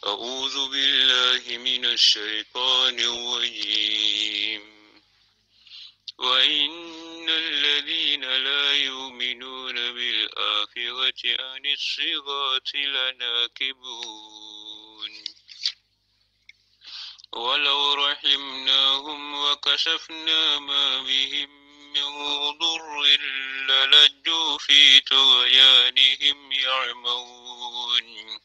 أعوذ بالله من الشيطان الرجيم وإن الذين لا يؤمنون بالآخرة عن الصراط لناكبون ولو رحمناهم وكشفنا ما بهم من ضر للجوا في طغيانهم يعمهون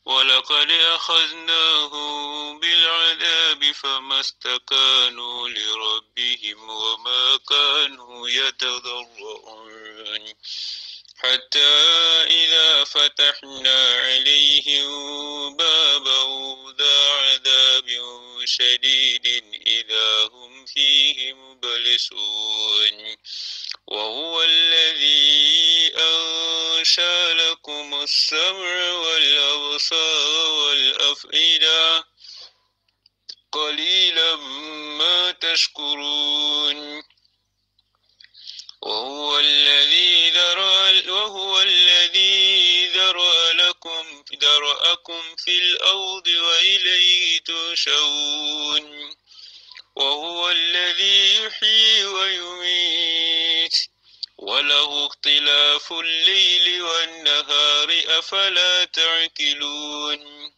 ولقد أخذناهم بالعذاب فما استكانوا لربهم وما كانوا يتضرعون حتى إذا فتحنا عليهم بابا ذا عذاب شديد إذا هم فيه مبلسون وهو الذي أنشأ لكم السمع والأبصار والأفئدة قليلا ما تشكرون وهو الذي ذرأكم في الأرض وإليه تحشرون وهو الذي يحيي ويميت وله اختلاف الليل والنهار أفلا تعقلون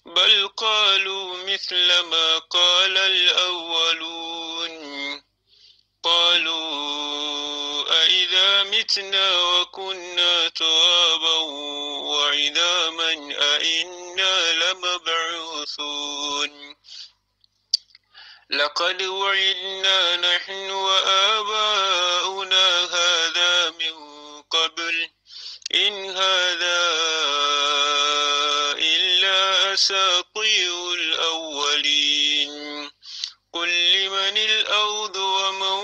بل قالوا مثل ما قال الأولون قالوا أإذا متنا وكنا ترابا وعظاما أإنا لمبعوثون لقد وعدنا نحن وآباؤنا هذا من قبل إن هذا إلا أساطير الأولين قل لمن الأرض ومن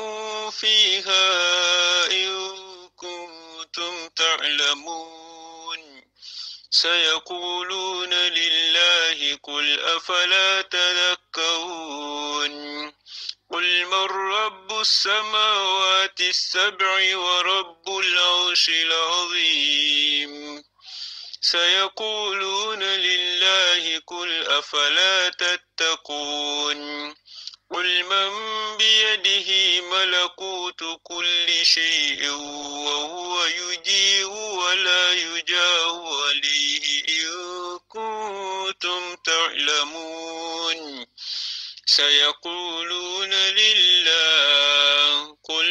فيها إن كنتم تعلمون سيقولون لله قل أفلا تذكرون قل من رب السماوات السبع ورب العرش العظيم سيقولون لله قل أفلا تتقون قل من بيده ملكوت كل شيء وهو يجير ولا يجار عليه إن كنتم تعلمون سيقولون لله قل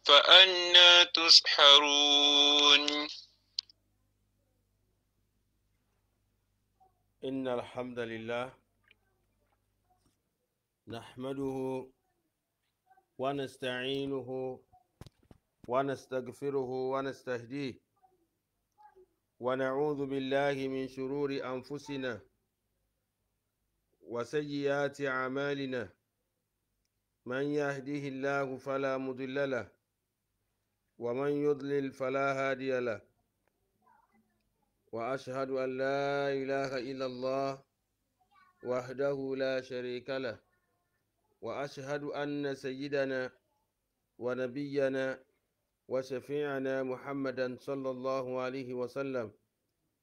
فأنا تسحرون إن الحمد لله نحمده ونستعينه ونستغفره ونستهديه ونعوذ بالله من شرور أنفسنا وسيئات أعمالنا من يهده الله فلا مضل له ومن يضلل فلا هادي له وأشهد أن لا إله إلا الله وحده لا شريك له وأشهد أن سيدنا ونبينا وشفيعنا محمدا صلى الله عليه وسلم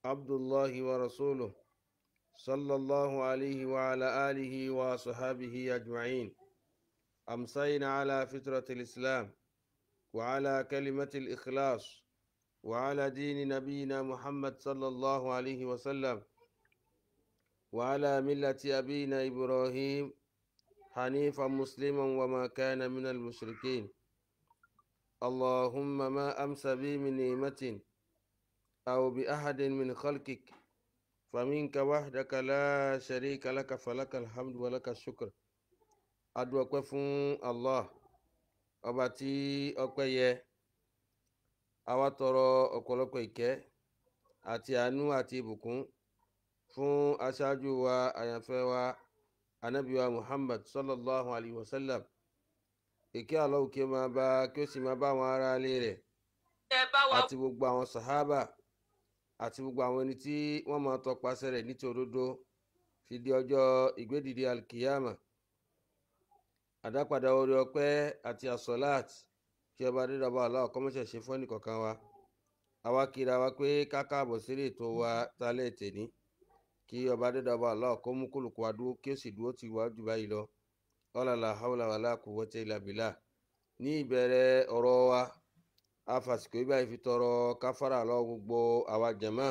عبد الله ورسوله صلى الله عليه وعلى آله وصحابه أجمعين أمسينا على فطرة الإسلام وعلى كلمة الإخلاص وعلى دين نبينا محمد صلى الله عليه وسلم وعلى ملة أبينا إبراهيم حنيفا مسلما وما كان من المشركين اللهم ما أمسى بي من نعمة أو بأحد من خلقك فمنك وحدك لا شريك لك فلك الحمد ولك الشكر adúpẹ́ fún Allah ọba tí ọpẹ́ yẹ àwa tọrọ ọ̀pọ̀lọpọ̀ ìkẹ́ àti àánú àti ìbùkún fún aṣáájú wa àyànfẹ́ wa ànábì wa Muhammad sallallahu alayhi wa sallam ìkẹ́ Allah kí ó máa bá kí ó sì máa bá àwọn ará ilé rẹ̀ àti gbogbo àwọn sàhábà àti gbogbo àwọn ẹni tí wọ́n máa tọpasẹ̀ rẹ̀ ní ti òdodo fi di ọjọ́ ìgbédìde alkiyama. Àdápadà orí ọpẹ́ àti àsọ̀láàt kí ọba dídọ̀bà Allah kọ́mọ́ṣẹ̀ ṣe fún ẹnìkọ̀ọ̀kan wa àwa kíra wa pé kákàbọ̀ sílé ètò wa tálẹ̀ tèní kí ọba dídọ̀bà Allah kó mú kólùkù wa dúró kí ó sì dúró tì wá jù báyìí lọ ọ̀làlà haúlà wàlà quwwata illa billah. ní ìbẹ̀rẹ̀ ọ̀rọ̀ wa afàsìkò ibà fi tọrọ káfárà lọ gbogbo àwa jàmá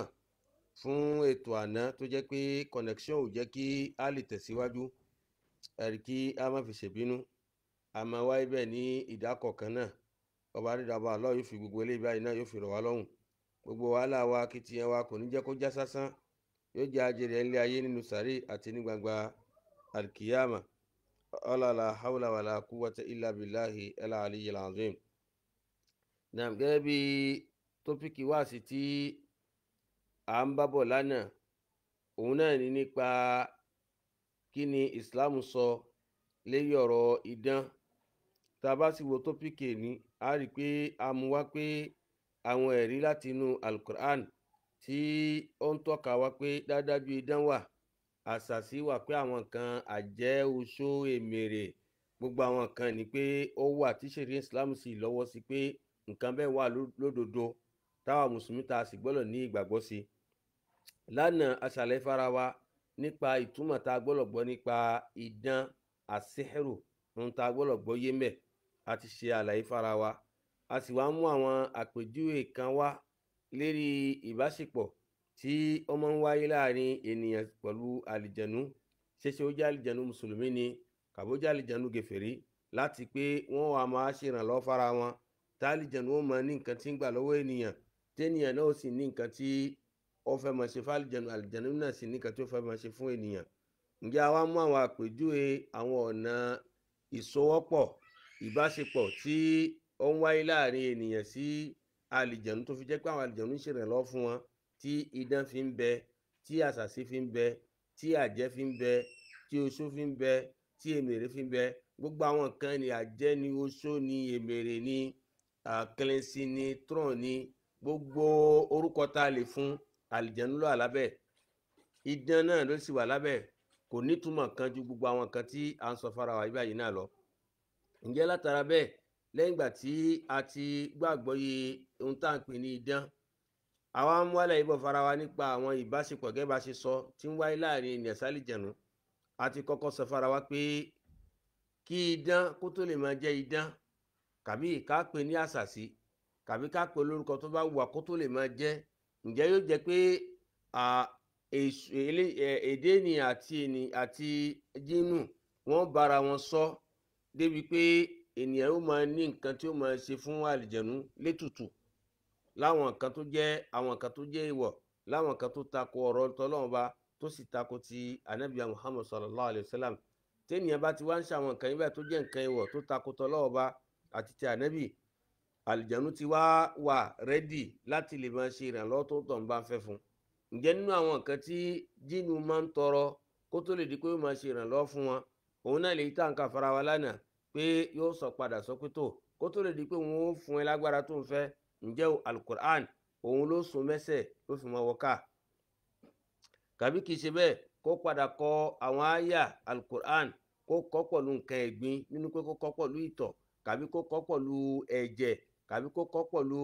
fún ètò àná tó jẹ́ pé connection ò jẹ́ kí a lè tẹ̀síwájú ẹ̀rí kí a má fi ṣèbínú àmọ́ wáyé bẹ́ẹ̀ ní ìdákọ̀ọ̀kan náà ọba dídọ̀bà Allah yóò fi gbogbo eléyìí báyìí náà yóò fi rọ̀ wá lọ́rùn gbogbo wàhálà wa kìtìyàn wa kò ní jẹ́ kó já sásán yóò jẹ́ ajẹ́rẹ́ ńlẹ̀ ayé nínú sàárè àti ní gbangba alkiyama ọlọ́la haúlà wàlà quwwata illa billahi al-aliyyil azim. náà gẹ́gẹ́ bí tópíkì wá sí tí à ń bábọ̀ lánàá òun náà ní nípa kí ni Islam sọ lérí ọ̀rọ̀ idán. tá a bá sì wo tópíkì ní a rí i pé a mú wá pé àwọn ẹ̀rí láti inú alukur'an tí ó ń tọ́ka wá pé dájú idán wà àṣàsí wà pé àwọn kan àjẹ́ oṣó èmèrè gbogbo àwọn kan ní pé ó wà tí ṣẹ̀rí Islam sì lọ́wọ́ sí pé nǹkan bẹ́ẹ̀ wà lódodo táwa mùsùlùmí ta sì gbọ́dọ̀ ní ìgbàgbọ́ sí. lánàá aṣàlẹ̀ fara wa nípa ìtumọ̀ tá a gbọ́dọ̀ gbọ́ nípa idán àṣẹ́hẹ̀rù ohun tá a gbọ́dọ̀ gbọ́ yé mẹ́ a ti ṣe àlàyé fara wa a sì wá mú àwọn àpèjúwe kan wá lérí ìbáṣepọ̀ tí ó máa ń wáyé láàrin ènìyàn pẹ̀lú àlìjẹ̀nú ṣeṣe ó jẹ́ àlìjẹ̀nú mùsùlùmí ni kàbó jẹ́ àlìjẹ̀nú gèfèrí láti pé wọ́n wà máa ṣèrànlọ́wọ́ fara wọn tá àlìjẹ̀nú ó máa ní nǹkan tí ń gbà lọ́wọ́ ènìyàn téèyàn náà ó sì ní nǹkan tí ó fẹ́ máa ṣe fún àlìjẹ̀nú àlìjẹ̀nú náà sì ní nǹkan tí ó fẹ́ máa ṣe fún ènìyàn. ǹjẹ́ a wá mú àwọn àpèjúwe àwọn ọ̀nà ìsowọ́pọ̀ ìbáṣepọ̀ tí ó ń wáyé láàrin ènìyàn sí àlìjẹ̀nú tó fi jẹ́ pé àwọn àlìjẹ̀nú ń ṣèrànlọ́wọ́ fún wọn tí idán fi ń bẹ tí àṣàsí fi ń bẹ tí àjẹ́ fi ń bẹ tí oṣó fi ń bẹ tí èmèrè fi ń bẹ gbogbo àwọn nǹkan ni àjẹ́ ni oṣó ni èmèrè ni àkẹlẹsí ni trọ́n ni gbogbo orúkọ tá a lè fún àlìjẹ̀nú ló wà lábẹ́ idán náà ló sì wà lábẹ́ kò nítumọ̀ kan ju gbogbo àwọn nǹkan tí à ń sọ fara wa báyìí náà lọ. ǹjẹ́ látara bẹ́ẹ̀ lẹ́yìn ìgbà tí a ti gbàgbọ́ yé ohun tá à ń pè ní idán àwa ń wálẹ̀ ìbọ̀ fara wa nípa àwọn ìbáṣepọ̀ gẹ́gẹ́ bá ṣe sọ tí ń wáyé láàrin ènìyàn sálìjẹ̀nú a ti kọ́kọ́ sọ fara wa pé kí idán kó tó lè máa jẹ́ idán kàbí ká pè ní àṣàsí kàbí ká pè lórúkọ tó bá wù wá kó tó lè máa jẹ́ ǹjẹ́ yóò jẹ́ pé èdè ènìyàn àti jínù wọ́n bára wọn sọ débi pé ènìyàn ó máa ní nǹkan tí ó máa ṣe fún àlìjẹ̀nú létùtù láwọn nǹkan tó jẹ́ àwọn nǹkan tó jẹ́ ìwọ̀ láwọn nǹkan tó tako ọ̀rọ̀ tọ́lọ́run bá tó sì tako ti anabiya Muhammad sallallahu alayhi wa sallam tẹ́nìyàn bá ti wá ń ṣe àwọn nǹkan yìí tó jẹ́ nǹkan ìwọ̀ tó tako tọ́lọ́run bá àti ti anabi àlìjẹ̀nú ti wá wà rẹ́dì láti lè máa ṣe ìrànlọ́wọ́ tó tọ̀ ń bá fẹ́ fún. ǹjẹ́ nínú àwọn nǹkan tí jíìnù máa ń tọrọ kó tó lè di pé ó máa ṣe ìrànlọ́wọ́ fún wọn òun náà lè yí tàǹkà fara wa lánàá pé yóò sọ padà sọ pé tó kó tó lè di pé wọn ó fún ẹ lágbára tó ń fẹ́ ǹjẹ́ alukur'an òun ló so mẹ́sẹ̀ ló fi mọ́ wọ́ká kàbí kìí ṣe bẹ́ẹ̀ kó padà kọ àwọn àyà alukur'an kó kọ́ pọ̀lú nǹkan ẹ̀gbin nínú pé kó kọ́ pọ̀lú ìtọ̀ kàbí kó kọ́ pọ̀lú ẹ̀jẹ̀ kàbí kó kọ́ pọ̀lú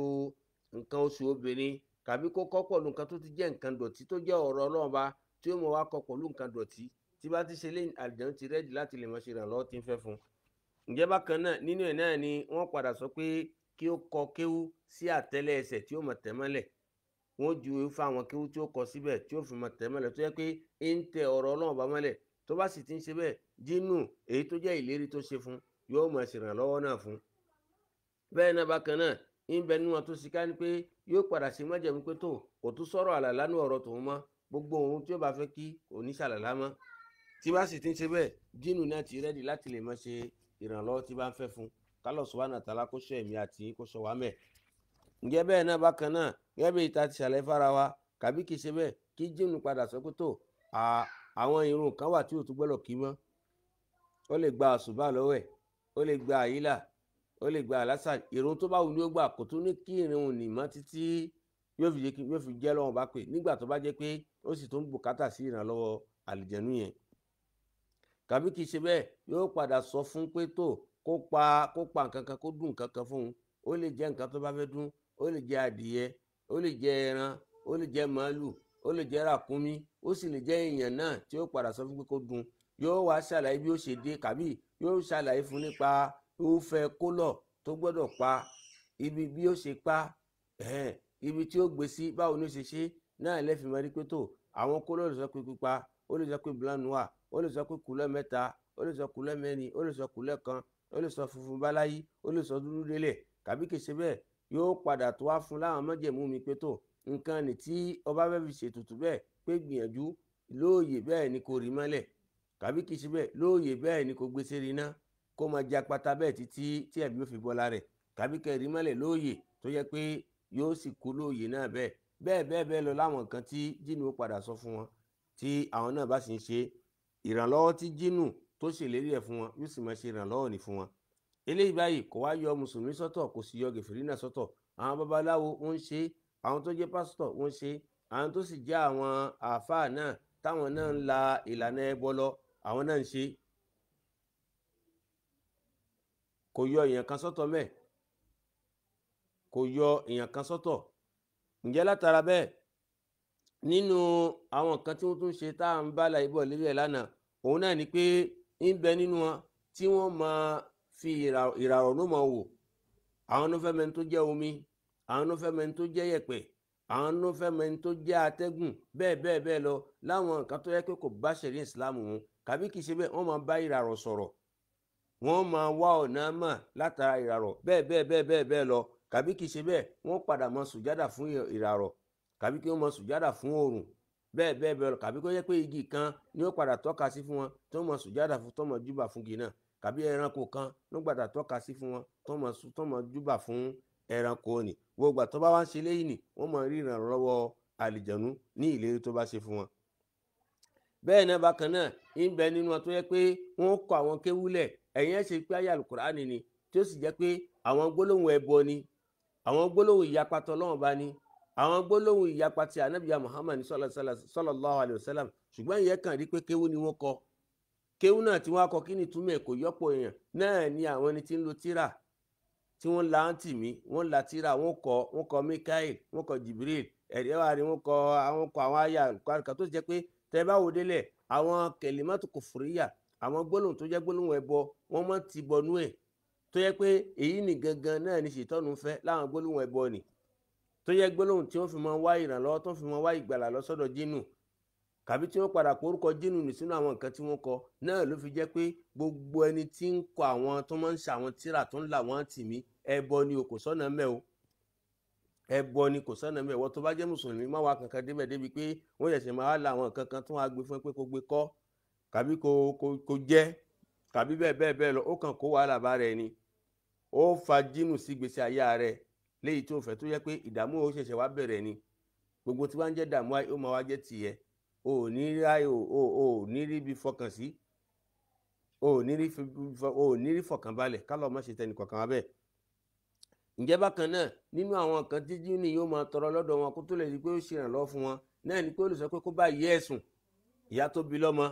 nǹkan oṣù obìnrin kàbí kó kọ́ pọ̀lú nǹkan tó ti jẹ́ nǹkan dọ̀tí tó jẹ́ ọ̀rọ̀ Ọlọ́run bá tí ó mọ̀ wá kọ́ pọ̀lú nǹkan dọ̀tí tí bá ti ṣe lé àlìjẹ̀nú ti rẹ́dì láti lè mọ̀ ṣe ìrànlọ́wọ́ tí ń fẹ́ fún. ǹjẹ́ bákan náà nínú ẹ̀ náà ni wọ́n padà sọ pé kí ó kọ kéwú sí àtẹ́lẹ̀ ẹsẹ̀ tí ó mọ̀ tẹ́mọ́lẹ̀ wọ́n ju fún àwọn kéwú tí ó kọ síbẹ̀ tí ó fi mọ̀ tẹ́mọ́lẹ̀ tó yẹ pé ń tẹ ọ̀rọ̀ Ọlọ́run bá mọ́lẹ̀ tó bá sì ti ń ṣe bẹ́ẹ̀ jínù èyí tó jẹ́ ìlérí tó ṣe fún yóò mọ̀ ṣèrànlọ́wọ́ náà fún. bẹ́ẹ̀ náà bákan náà ń bẹ nínú wọn tó ṣe ká ní pé yóò padà ṣe májẹ̀mú pé tó kò tún sọ̀rọ̀ àlàlá ní ọ̀rọ̀ tòun mọ́ gbogbo ohun tí ó bá fẹ́ kí kò ní ṣàlàlá mọ́ tí bá sì ti ń ṣe bẹ́ẹ̀ jínù náà ti rẹ́dì láti lè mọ̀ ṣe ìrànlọ́wọ́ tí bá ń fẹ́ fún kálọ̀ subhanahu wa ta'ala kó ṣọ́ ẹ̀mí àti kó ṣọ́ wa mẹ́. ǹjẹ́ bẹ́ẹ̀ náà bákan náà gẹ́gẹ́ bí ìta ti ṣàlàyé fara wa kàbí kìí ṣe bẹ́ẹ̀ kí jínù padà sọ pé tó àwọn irun kan wà tí ò tún gbọ́dọ̀ kí mọ́ ó lè gba àsùbá lọ́wọ́ ẹ̀ ó lè gba àyílà ó lè gba àlásà irun tó bá wù ní ó gbà kò tún ní kí irun òní mọ́ títí yóò fi jẹ́ lọ́wọ́ bá pè nígbà tó bá jẹ́ pé ó sì tún bùkátà sí ìrànlọ́wọ́ àlìjẹ̀nú yẹn kàbí kìí ṣe bẹ́ẹ̀ yóò padà sọ fún pé tó kó pa nǹkan kan kó dùn nǹkan kan fún un ó lè jẹ́ nǹkan tó bá fẹ́ dún ó lè jẹ́ adìyẹ ó lè jẹ́ ẹran, ó lè jẹ́ màálù, ó lè jẹ́ ràkúnmí, ó sì lè jẹ́ èèyàn náà tí ó padà sọ fún pé kó dun. Yóò wá ṣàlàyé bí ó ṣe dé, kàbí yóò ṣàlàyé fún nípa irúfẹ́ kólọ̀ tó gbọ́dọ̀ pa, ibi bí ó ṣe pa, ibi tí ó gbé sí, báwo ni ó ṣe ṣe náà lẹ́fì mọ́ rí pé tó àwọn kólọ̀ lè sọ pé pípa, ó lè sọ pé blanua, ó lè sọ pé kùlẹ̀ mẹ́ta, ó lè sọ kùlẹ̀ mẹ́rin, ó lè sọ kùlẹ̀ kan, ó lè sọ funfun báláyé, ó lè sọ dúdú délẹ̀, kàbí kìí ṣe bẹ́ẹ̀ yóò padà tó wá fún láwọn májẹ̀mú mi pé tó nǹkan ní tí ọba fẹ́ fi ṣètùtù bẹ́ẹ̀ pé gbìyànjú lóòyè bẹ́ẹ̀ ni kò rí mọ́lẹ̀, kàbí kìí ṣe bẹ́ẹ̀ lóòyè bẹ́ẹ̀ ni kò gbé sí iná kó máa jẹ apata bẹ́ẹ̀ títí tí ẹ̀mí ò fi bọ́lá rẹ̀, kàbí kẹrí mọ́lẹ̀ lóòyè tó yẹ pé yóò sì kú lóòyè náà bẹ́ẹ̀ lọ láwọn nǹkan tí jínù ó padà sọ fún wọn tí àwọn náà bá sì ń ṣe ìrànlọ́wọ́ tí jínù tó ṣèlérí ẹ̀ fún wọn yóò sì máa ṣe ìrànlọ́wọ́ ní fún wọn. Eléyìí báyìí kò wá yọ mùsùlùmí sọ́tọ̀, kò sì yọ gèfèrí náà sọ́tọ̀. Àwọn babaláwo wọ́n ń ṣe, àwọn tó jẹ́ pásítọ̀ wọ́n ń ṣe, àwọn tó sì jẹ́ àwọn àáfàá náà táwọn náà ń la ìlànà ẹbọ lọ àwọn náà ń ṣe. Kò yọ èèyàn kan sọ́tọ̀ mẹ́ẹ̀, kò yọ èèyàn kan sọ́tọ̀. Ǹjẹ́ látara bẹ́ẹ̀ nínú àwọn nǹkan tí wọ́n tún ṣe tá à ń bá láì bọ̀ lérí ẹ̀ lánàá, òun náà ni pé ń bẹ nínú wọn tí wọ́n máa fi ìràwọ̀ ló máa wò. Àwọn ló fẹ́ mẹ́ni tó jẹ́ omi, àwọn ló fẹ́ mẹ́ni tó jẹ́ yẹ̀pẹ̀, àwọn ló fẹ́ mẹ́ni tó jẹ́ atẹ́gùn, bẹ́ẹ̀ lọ láwọn nǹkan tó yẹ pé kò bá ṣẹ̀rí ìsìlámù mu, kàbí kìí ṣe bẹ́ẹ̀ wọ́n máa bá ìràwọ̀ sọ̀rọ̀, wọ́n máa wá ọ̀nà mà látara ìràwọ̀, bẹ́ẹ̀ lọ, kàbí kìí ṣe bẹ́ẹ̀ wọ́n padà máa sùjádà fún ìràwọ̀, kàbí kí wọ́n máa sùjádà fún oòrùn, bẹ́ẹ̀ lọ, kàbí kó jẹ́ pé igi kan ni ó padà tọ́ka sí fún wọn tó máa sùjádà fún, tó máa júbà fún igi náà, kàbí ẹranko kan ló gbàdá tọ́ka sí fún wọn tó máa júbà fún ẹranko ni. Gbogbo àtọ́ bá wá ń ṣe léyìn ni wọ́n máa rí ìrànlọ́wọ́ àlìjànú ní ìlérí tó bá ṣe fún wọn. Bẹ́ẹ̀ náà bákan náà ń bẹ nínú wọn tó yẹ pé wọ́n kọ àwọn kéwúlẹ̀, ẹ̀yìn ẹ̀ ṣe pé ayé Al-Qur'ani ni tí ó sì jẹ́ pé àwọn gbólóhùn ẹbọ ni, àwọn gbólóhùn ìyapa t'Ọlọ́run bá ní, àwọn gbólóhùn ìyapa ti ànábìyà Muhammad sallallahu alayhi wa sallam, ṣùgbọ́n ìyẹn kàn rí pé kéwú ni wọ́n kọ. Kéwú náà tí wọ́n á kọ kí ni túmọ̀ ẹ̀ kò yọ́pọ̀ èèyàn náà ni àwọn ẹni tí ń lo tírà tí wọ́n la ń tì mí, wọ́n la tírà, wọ́n kọ Mikael, wọ́n kọ Jibril, ẹ̀rẹ́wà ni wọ́n kọ àwọn àyà kan tó jẹ́ pé tẹ́ bá wo délẹ̀ àwọn kẹlímátù kùfùríyà, àwọn gbólóhùn tó jẹ́ gbólóhùn ẹbọ wọ́n mọ́ ti bọnú ẹ̀ tó yẹ pé èyí ni gangan náà ni ṣètọ́nù fẹ́ láwọn gbólóhùn ẹbọ ni tó yẹ gbólóhùn tí wọ́n fi máa wá ìrànlọ́wọ́ tó fi máa wá ìgbàlà lọ́sọ́dọ̀ jínù, kàbí tí wọ́n padà porúkọ jínù nì sínú àwọn nǹkan tí wọ́n kọ náà ló fi jẹ́ pé gbogbo ẹni tí ń kọ àwọn tó máa ń ṣe àwọn tírà tó ń là wọ́n tì mí ẹbọ ni o, kò sọ́nà mẹ́ o, ẹbọ ni kò sọ́nà mẹ́. Ìwọ tó bá jẹ́ mùsùlùmí má wá kankan débẹ̀ débi pé wọ́n ṣẹ̀ṣẹ̀ máa la àwọn nǹkan kan tó wá gbé fún ẹ pé kó gbé kọ́ kàbí kó jẹ́ kàbí bẹ́ẹ̀ lọ, ó kàn kó wàhálà bá rẹ̀ ni, ó fa jínù sí gbèsè ayé rẹ̀ léyìí tó fẹ́ tó yẹ pé ìdààmú ó ṣẹ̀ṣẹ̀ wá bẹ̀rẹ̀ ni. Gbogbo tí wọ́n ń jẹ́ dààmú ayé ó máa wá jẹ́ tìyẹ, o ò ní rí bí fọkàn sí, o ò ní rí fọkànbalẹ̀, kálọ̀ má ṣe tẹnì kọ̀ọ̀kan wá bẹ́ẹ̀. Ǹjẹ́ bákan náà nínú àwọn nǹkan tí jínù yóò máa tọrọ lọ́dọ̀ wọn kó tó lè rí pé ó ṣe ìrànlọ́wọ́ fún wọn náà ni pé ó lè sọ pé kó bá ìyá ẹ̀sùn, ìyá tó bí lọ́mọ,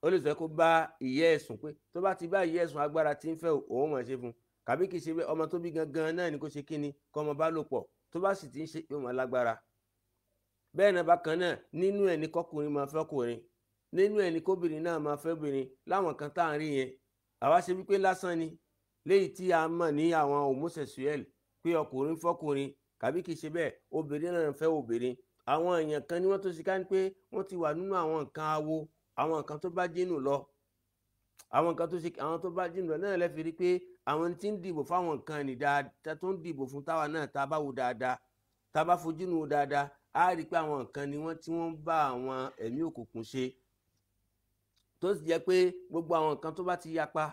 ó lè sọ kó bá ìyá ẹ̀sùn pé tó bá ti bá ìyá ẹ̀sùn agbára tí ń fẹ́ òun máa ṣe fún un, kàbí kìí ṣe ọmọ tó bí gangan náà ni kó ṣe kíni kọ́ ọmọ bá lò pọ̀, tó bá sì ti ń ṣe yóò máa lágbára. Bẹ́ẹ̀ náà bákan náà nínú ẹ̀ ní kọkùnrin máa fẹ́ ọkùnrin, nínú ẹ̀ ní kóbìnrin náà máa fẹ́ obìnrin, láwọn kan tá à ń rí yẹn àwa ṣe wípé lásán ni léyìí tí a mọ̀ ní àwọn homosexual pé ọkùnrin fọkùnrin, kàbí kìí ṣe bẹ́ẹ̀ obìnrin náà fẹ́ obìnrin. Àwọn èèyàn kan ni wọ́n tó ṣe ká ní pé wọ́n ti wà nínú àwọn nǹkan awo, àwọn nǹkan tó bá jínù lọ, àwọn nǹkan tó ṣe àwọn tó bá jínù lọ náà lẹ́fi rí pé àwọn tí ń dìbò fáwọn nǹkan ní dáadáa tó ń dìbò fún táwa náà tá a bá wo dáadáa, tá a bá fojú nù dáadáa á rí pé àwọn nǹkan ni wọ́n tí wọ́n bá àwọn ẹ̀mí òkùnkùn ṣe, tó sì jẹ́ pé gbogbo àwọn nǹkan tó bá ti yapa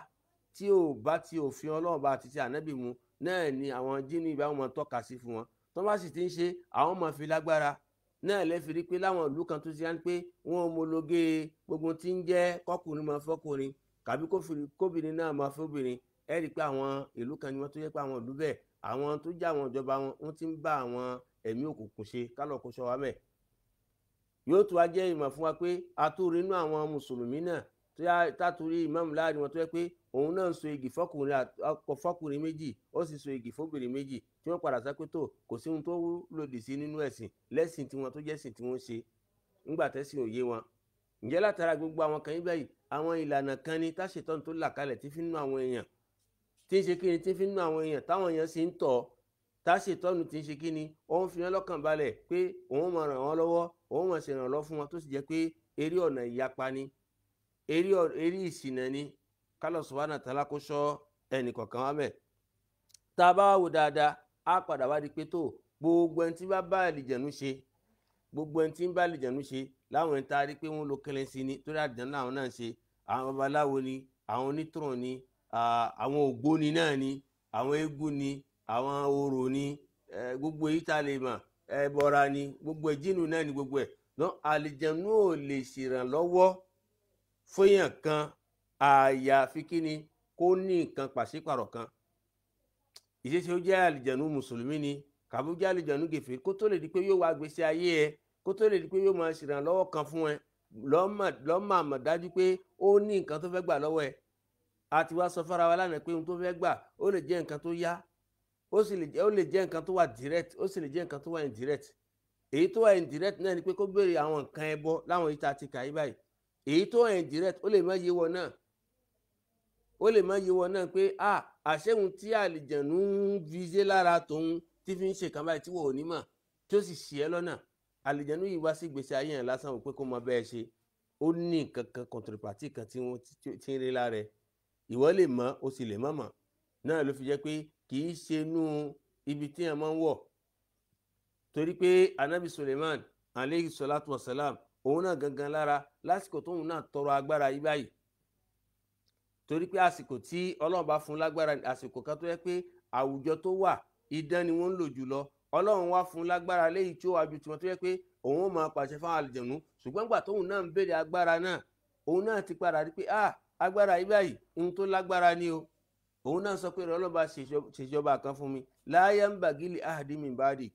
tí ò bá ti òfin Ọlọ́run bá ti ṣe ànábì mu náà ni àwọn jínù ìbá wọn tọ́ka sí fún wọn, tó bá sì ti ń ṣe àwọn máa fi lágbára náà lẹ́fi rí pé láwọn ìlú kan tó ṣe án pé wọ́n homologe gbogbo tí ń jẹ́ kọkùnrin máa fọkùnrin kàbí kóbìnrin náà máa fọbìnrin. Ẹ rí i pé àwọn ìlú kan ni wọ́n tó yẹ pé àwọn ìlú bẹ́ẹ̀ àwọn tó jẹ́ àwọn ìjọba wọn ti ń bá àwọn ẹ̀mí òkùnkùn ṣe, kálọ̀ kó sọ wá mẹ́. Yóò tún wá jẹ́ ìmọ̀ fún wa pé a tó rí inú àwọn mùsùlùmí náà tó yá tátúrí ìmáàmù láàrin wọn tó yẹ pé òun náà ń so igi fọkùnrin méjì ó sì so igi fóbìnrin méjì tí wọ́n padà sọ pé tó kò sí ohun tó lòdì sí nínú ẹ̀sìn lẹ́sìn tiwọn tó jẹ́sìn tí wọ́n ṣe ńgbà tẹ́sìn òye wọn. ǹjẹ́ látara gbogbo àwọn kan yín báyìí àwọn ìlànà kan ni táṣetọ́n tó là kalẹ̀ tí fi ń nú àwọn èèyàn tí ń ṣe kí ni tí fi ń nú àwọn èèyàn táwọn èèyàn sì ń tọ̀ táṣetọ́nù tí ń ṣe kí ni ó ń fi wọn lọ́kàn balẹ̀ pé òun máa ràn wọ́n lọ́wọ́ òun máa ṣèrànlọ́ fún wọn tó sì jẹ́ pé eré ọ̀nà ìyapa ni eré ìṣìnà ni kálọ̀ subhanahu wa ta'ala kó ṣọ́ ẹnì kọ̀ọ̀kan wá mẹ́. tá a bá wò dáadáa á padà wá di pé tó gbogbo ẹni tí bá bá àlìjẹ̀nú ṣe gbogbo ẹni tí ń bá àlìjẹ̀nú ṣe láwọn ẹni tá a rí pé wọ́n lo kẹlẹ́ sí ni torí àlìjẹ̀nú àwọn náà ṣe àwọn babaláwo ni àwọn onítùrọ̀ ni àwọn ògbóni náà ni àwọn eégún ni àwọn orò ni gbogbo èyí tá a lè mọ̀ ẹbọra ni gbogbo ìjìnnù náà ni gbogbo ẹ̀ lọ àlìjẹ̀nú ò lè ṣèrànlọ́wọ́ fóyàn kan àyàfi kí ni kó ní nǹkan pàṣípàrọ̀ kan ìṣeṣe ó jẹ́ àlìjẹ̀nú mùsùlùmí ni kàbó jẹ́ àlìjẹ̀nú gèfè kó tó lè di pé yóò wá gbèsè ayé ẹ kó tó lè di pé yóò máa ṣèrànlọ́wọ́ kan fún ẹ lọ́mọ àmọ̀ dájú pé ó ní nǹkan tó fẹ́ gbà lọ́wọ́ ẹ a ti wá sọ fara wa lánàá pé ohun tó fẹ́ gbà ó lè jẹ́ nǹkan tó yá ó lè jẹ́ nǹkan tó wà direct ó sì lè jẹ́ nǹkan tó wà indirect èyí tó wà indirect náà ni pé kó béèrè àwọn nǹkan ẹbọ láwọn yìí tá a ti kà yí báyìí èyí tó wà indirect ó lè má yé wọn náà ó lè má yé wọn náà pé àṣehun tí àlìjẹ̀nú ń visé lára tòun tí fi ń ṣe kàn báyìí tí wọ́n ò ní mọ̀ tí ó sì ṣì ẹ́ lọ́nà àlìjẹ̀nú yìí wá sí ìgbésí ayé yẹn lásán wò pé kó mọ bẹ́ẹ̀ ṣe ó ní nǹkan kan contrepartie kan tí wọ́n ti ń rí lára ẹ̀ ìwọ lè mọ̀ ó sì lè má mọ̀ náà ló fi jẹ́ pé kì í ṣe inú ibi tí yẹn máa ń wọ̀ torí pé anabi Suleiman aleyhi salatu wa salam òun náà gangan lára lásìkò tóun náà tọrọ agbára yí báyìí torí pé àsìkò tí ọlọ́run bá fún lágbára àsìkò kan tó yẹ pé àwùjọ tó wà idán ni wọ́n ń lò jùlọ ọlọ́run wá fún lágbára léyìí tí ó wá ju tiwọn tó yẹ pé òun ó máa pàṣẹ fáwọn àlìjẹ̀nú ṣùgbọ́n gbà tóun náà ń béèrè agbára náà òun náà ti padà rí pé agbára yí báyìí ohun tó lágbára ni o òun náà sọ pé ọlọ́ba ṣèjọba kan fún mi láyé ń bàgìlì ahadimin badi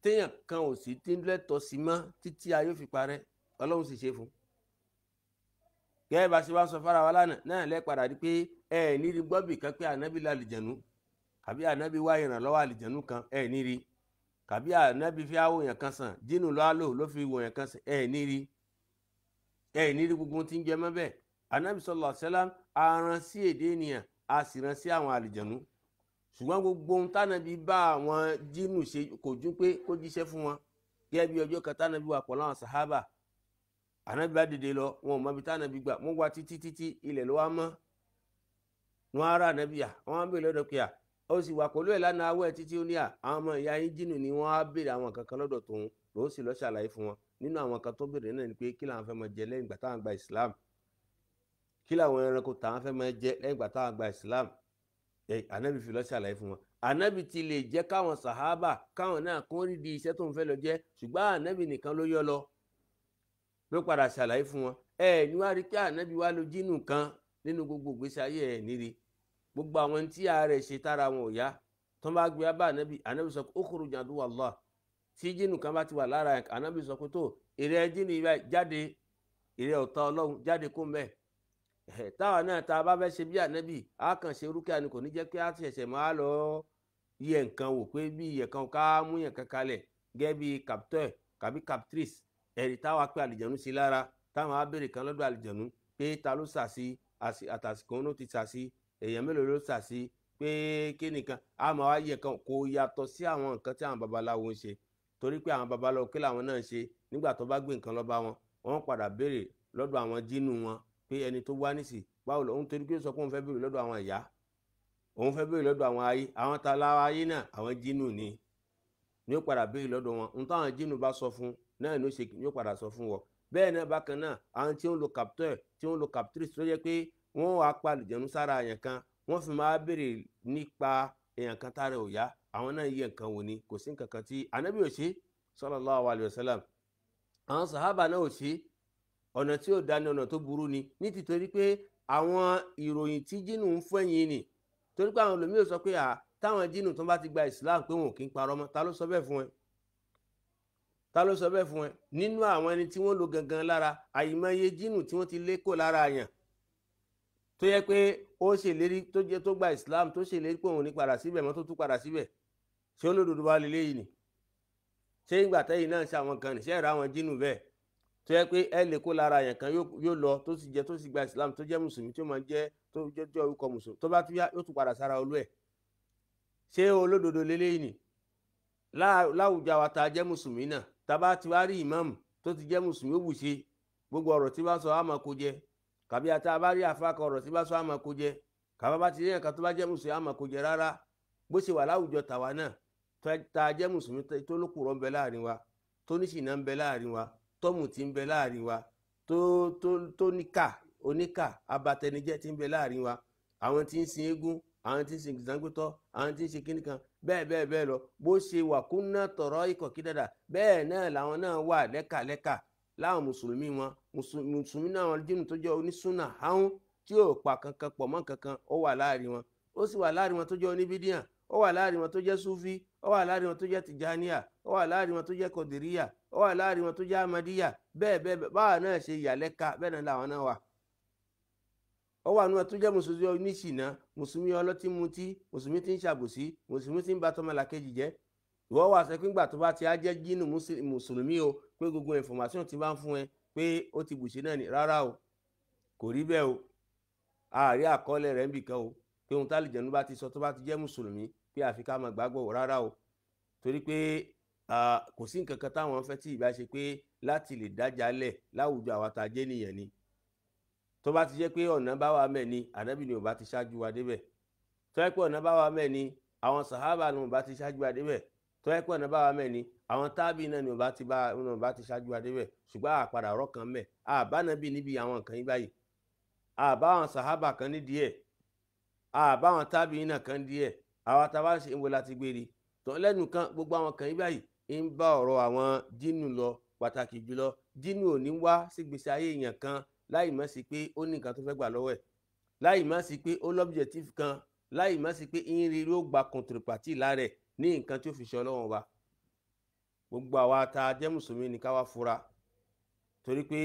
téèyàn kan ò sí tí ń lẹ́tọ̀ọ́ sí mọ́ títí ayé fi parẹ́ ọlọ́run sì ṣe fún un. gẹ́gẹ́ bá ṣe wá sọ fara wa lánàá náà lẹ́ẹ̀padà rí pé níri gbọ́bì kan pé ànábì lálìjẹ̀nú àbí ànábì wá ìrànlọ́wọ́ àlìjẹ̀nú kan níri kàbí ànábì fi àwòyàn kan sàn jínú lọ́wọ́ ló fi wòyàn kan sàn níri gbogbo tí ń jẹ mọ́ bẹ́ẹ̀ ànábì sallallahu alaihi wasallam aràn sí èdè ènìyàn a sì rán sí àwọn àlìjẹ̀nú ṣùgbọ́n gbogbo ohun tánàbí bá àwọn jínù ṣe kò jú pé kó jíṣẹ́ fún wọn gẹ́gẹ́ bí ọjọ́ kan tánàbí wà pọ̀ láwọn sàhábà ànábì bá dìde lọ wọn ò mọ ibi tánàbí gbà wọ́n wá títí ilẹ̀ ló wá mọ́ wọn ará ànábì wọn á bèèrè lọ́dọ̀ pé ó sì wà pẹ̀lú ẹ̀ lánàá awọ́ ẹ̀ títí ó ní àwọn ọmọ ìyá yín jínù ni wọ́n á bèèrè àwọn kankan lọ́dọ̀ tòun lòún sì lọ́ ṣàlàyé fún wọn nínú àwọn kan tó bèèrè náà ni pé kí làwọn fẹ́ máa jẹ lẹ́yìn ìgbà táwọn gba Islam kí làwọn ẹranko táwọn fẹ́ máa jẹ lẹ́yìn ìgbà táwọn gba Islam ànábì fi lọ ṣàlàyé fún wọn ànábì ti lè jẹ́ káwọn sàhábà káwọn náà kún rí di iṣẹ́ tó ń fẹ́ lọ jẹ́ ṣùgbọ́n ànábì nìkan ló yọ lọ ló padà ṣàlàyé fún wọn ní wá rí pé ànábì wá lo jínù kan nínú gbogbo ìgbésí ayé ẹ̀ níri gbogbo àwọn tí ààrẹ ṣe tára wọn ò yá tó bá gbé abá ànábì sọ pé ukhruj aduwallah tí jínù kan bá ti wà lára ànábì sọ pé tó ìrẹ́ jínù jáde ìrẹ́ ọ̀tá ọlọ́run jáde kó mbẹ́ táwa náà tá a bá fẹ́ ṣe bí ànábì á kàn ṣe rúkẹ́ ni kò ní jẹ́ pé á ti ṣẹ̀ṣẹ̀ máa lọ yẹ nǹkan wò pé bí ìyẹ̀ kan ká mú yẹn kan kalẹ̀ gẹ́gẹ́ bí capteur kàbí captrice ẹ̀rí táwa pé àlìjẹ̀nú sí lára táwọn á béèrè kan lọ́dọ̀ àlìjẹ̀nú pé ta ló sà sí àtàsìkò ló ti sà sí èèyàn mélòó ló sà sí pé kí nìkan á máa wá yẹ kan kò yàtọ̀ sí àwọn nǹkan tí àwọn babaláwo ń ṣe torí pé àwọn babaláwo kí làwọn náà ń ṣe nígbà tó bá gbé nǹkan lọ bá wọn wọ́n padà béèrè lọ́dọ̀ àwọn jínù wọn pé ẹni tó wá nísì báwo lọ òun torí pé sọ pé òun fẹ́ béèrè lọ́dọ̀ àwọn ìyá òun fẹ́ béèrè lọ́dọ̀ àwọn ayé àwọn ta lára ayé náà àwọn jínù ni ó padà béèrè lọ́dọ̀ wọn ohun táwọn jínù bá sọ fún náà ni ó padà sọ fún wọn bẹ́ẹ̀ náà bákan náà àwọn tí ó ń lo capteur tí ó ń lo captrice tó jẹ́ pé wọ́n wàá pa àlìjẹ̀nú sára èèyàn kan wọ́n fi máa béèrè nípa èèyàn kan tára ò yá àwọn náà yẹ nǹkan wò ni kò sí nǹkan kan tí ànábì ò ṣe sallallahu alaihi wasallam àwọn sàhábà náà ò ṣe ọ̀nà tí ó dání ọ̀nà tó burú ni ní tìtorí pé àwọn ìròyìn tí jínù ń fún ẹ̀yìn ni torí pé àwọn olùmíì sọ pé táwọn jínù tó bá ti gba Islam pé wọn ò kí ń parọ́ mọ́ ta ló sọ bẹ́ẹ̀ fún ẹ ta ló sọ bẹ́ẹ̀ fún ẹ? Nínú àwọn ẹni tí wọ́n lò gangan lára àìmọye jínù tí wọ́n ti lé kó lára àyàn tó yẹ pé ó ṣèlérí tó jẹ́ tó gba Islam tó ṣèlérí pé òun ní padà síbẹ̀ mọ́ tó tún padà síbẹ̀ ṣé olódodo bá lélẹ́ yìí ni? ṣé ìgbà tẹ́yìn náà ṣe àwọn kan nìṣẹ́ ìrà àwọn jínù bẹ́ẹ̀ tó yẹ pé ẹ lè kó lára àyàn kan yóò lọ tó sì jẹ́ tó sì gba Islam tó jẹ́ mùsùlùmí tó máa jẹ́ tó jẹ́ orúkọ mùsùlùmí tó bá tún yá yóò tún padà sára olú ẹ̀ ṣé olódodo lélẹ́ yìí ni? Láwùjọ wa tá jẹ́ mùsùlùmí náà tá bá ti wá rí ìmáàmù tó ti jẹ́ mùsùlùmí ó wù ṣe gbogbo ọ̀rọ̀ tí bá sọ á máa kó jẹ kàbí ata bá rí àfáàkọ ọ̀rọ̀ tí bá sọ á máa kó jẹ kàbá bá ti rí ẹ̀ka tó bá jẹ́ mùsùlùmí á máa kó jẹ rárá bó ṣe wà láwùjọ tàwa náà tá jẹ́ mùsùlùmí tó lókùrọ̀ ń bẹ láàrin wa tó níṣìnà ń bẹ láàrin wa tọ́mùtí ń bẹ láàrin wa tó níkà oníkà abatẹnijẹ́ tí ń bẹ láàrin wa àwọn tí ń sin eégún àwọn tí ń sin ìgbìsàngbótọ́ àwọn tí ń ṣe kíní kan bẹ́ẹ̀ lọ bó ṣe wà kúnná tọ̀rọ̀ ikọ̀ kí dada bẹ́ẹ̀ náà làwọn náà wà lẹ́kàlẹ́kà láwọn mùsùlùmí wọn mùsùlùmí náà wọn jínú tó jẹ́ onísùnà háún tí ò pa kankan pọ̀ mọ́ kankan ó wà láàrin wọn ó sì wà láàrin wọn tó jẹ́ oníbídíà ó wà láàrin wọn tó jẹ́ súfí ó wà láàrin wọn tó jẹ́ tìjáníà ó wà láàrin wọn tó jẹ́ kọdìríyà ó wà láàrin wọn tó jẹ́ amadíyà bẹ́ẹ̀ báwa náà ṣe yàlẹ́ka bẹ́ẹ̀ náà làwọn náà wà ó wà nínú tó jẹ́ mùsùlùmí oníṣìnà mùsùlùmí ọlọ́tí mutí mùsùlùmí tí ń ṣàbòsí mùsùlùmí tí ń bà tọmọlàkejì jẹ́ ìwọ wà sọ pé ńgbà tó bá ti á jẹ́ jínù mùsùlùmí o pé gbogbo information ti bá ń fún ẹ pé ó ti bùṣe náà ni rárá o kò rí bẹ́ẹ̀ o ààrí àkọọ́lẹ̀ rẹ̀ ń bì kan o pé ohun tálìjẹ̀nu bá ti sọ tó bá ti jẹ́ mùsùlùmí pé àfi ká máa gbàgbọ́ rárá o torí pé kò sí nǹkan kan táwọn fẹ́ tí ìbá ṣe pé láti lè dájálẹ̀ láwùjọ àwa tá a jẹ́ nìyẹn ni tó bá ti jẹ́ pé ọ̀nà bá wà mẹ́ ni ànábì ni ò bá ti ṣáájú wa débẹ̀ tó yẹ pé ọ̀nà bá wà mẹ́ ni àwọn sàhábà ni ò bá ti ṣáájú wa débẹ̀ tó yẹ pé ọ̀nà bá wà mẹ́ ni àwọn tábì náà ni ò bá ti ṣáájú wa débẹ̀ ṣùgbọ́n àpàdà ọ̀rọ̀ kan mẹ́ àbánàbì níbi àwọn nǹkan yìí báyìí àbá àwọn sàhábà kan ní díẹ̀ àbá àwọn tábì náà kan díẹ̀ àwọn tábà ṣe ń wo láti gbére tó lẹ́nu kan gbogbo àwọn kan yìí báyìí ń bá ọ̀rọ̀ àwọn jínù lọ pàtàkì jùlọ jínù ò ní wá sígbésí ayé èèyàn kan láì má sí pé ó ní nǹkan tó fẹ́ gbà lọ́wọ́ ẹ̀ láì má sí pé ó lọ́bjẹ̀tíf kan láì má sí pé ìrìn ló gba kọ̀ǹtìrìpàtì lára ẹ̀ ní nǹkan tí ó fi ṣe ọlọ́wọ́n wa gbogbo àwa tá a jẹ́ mùsùlùmí ní ká wá fura torí pé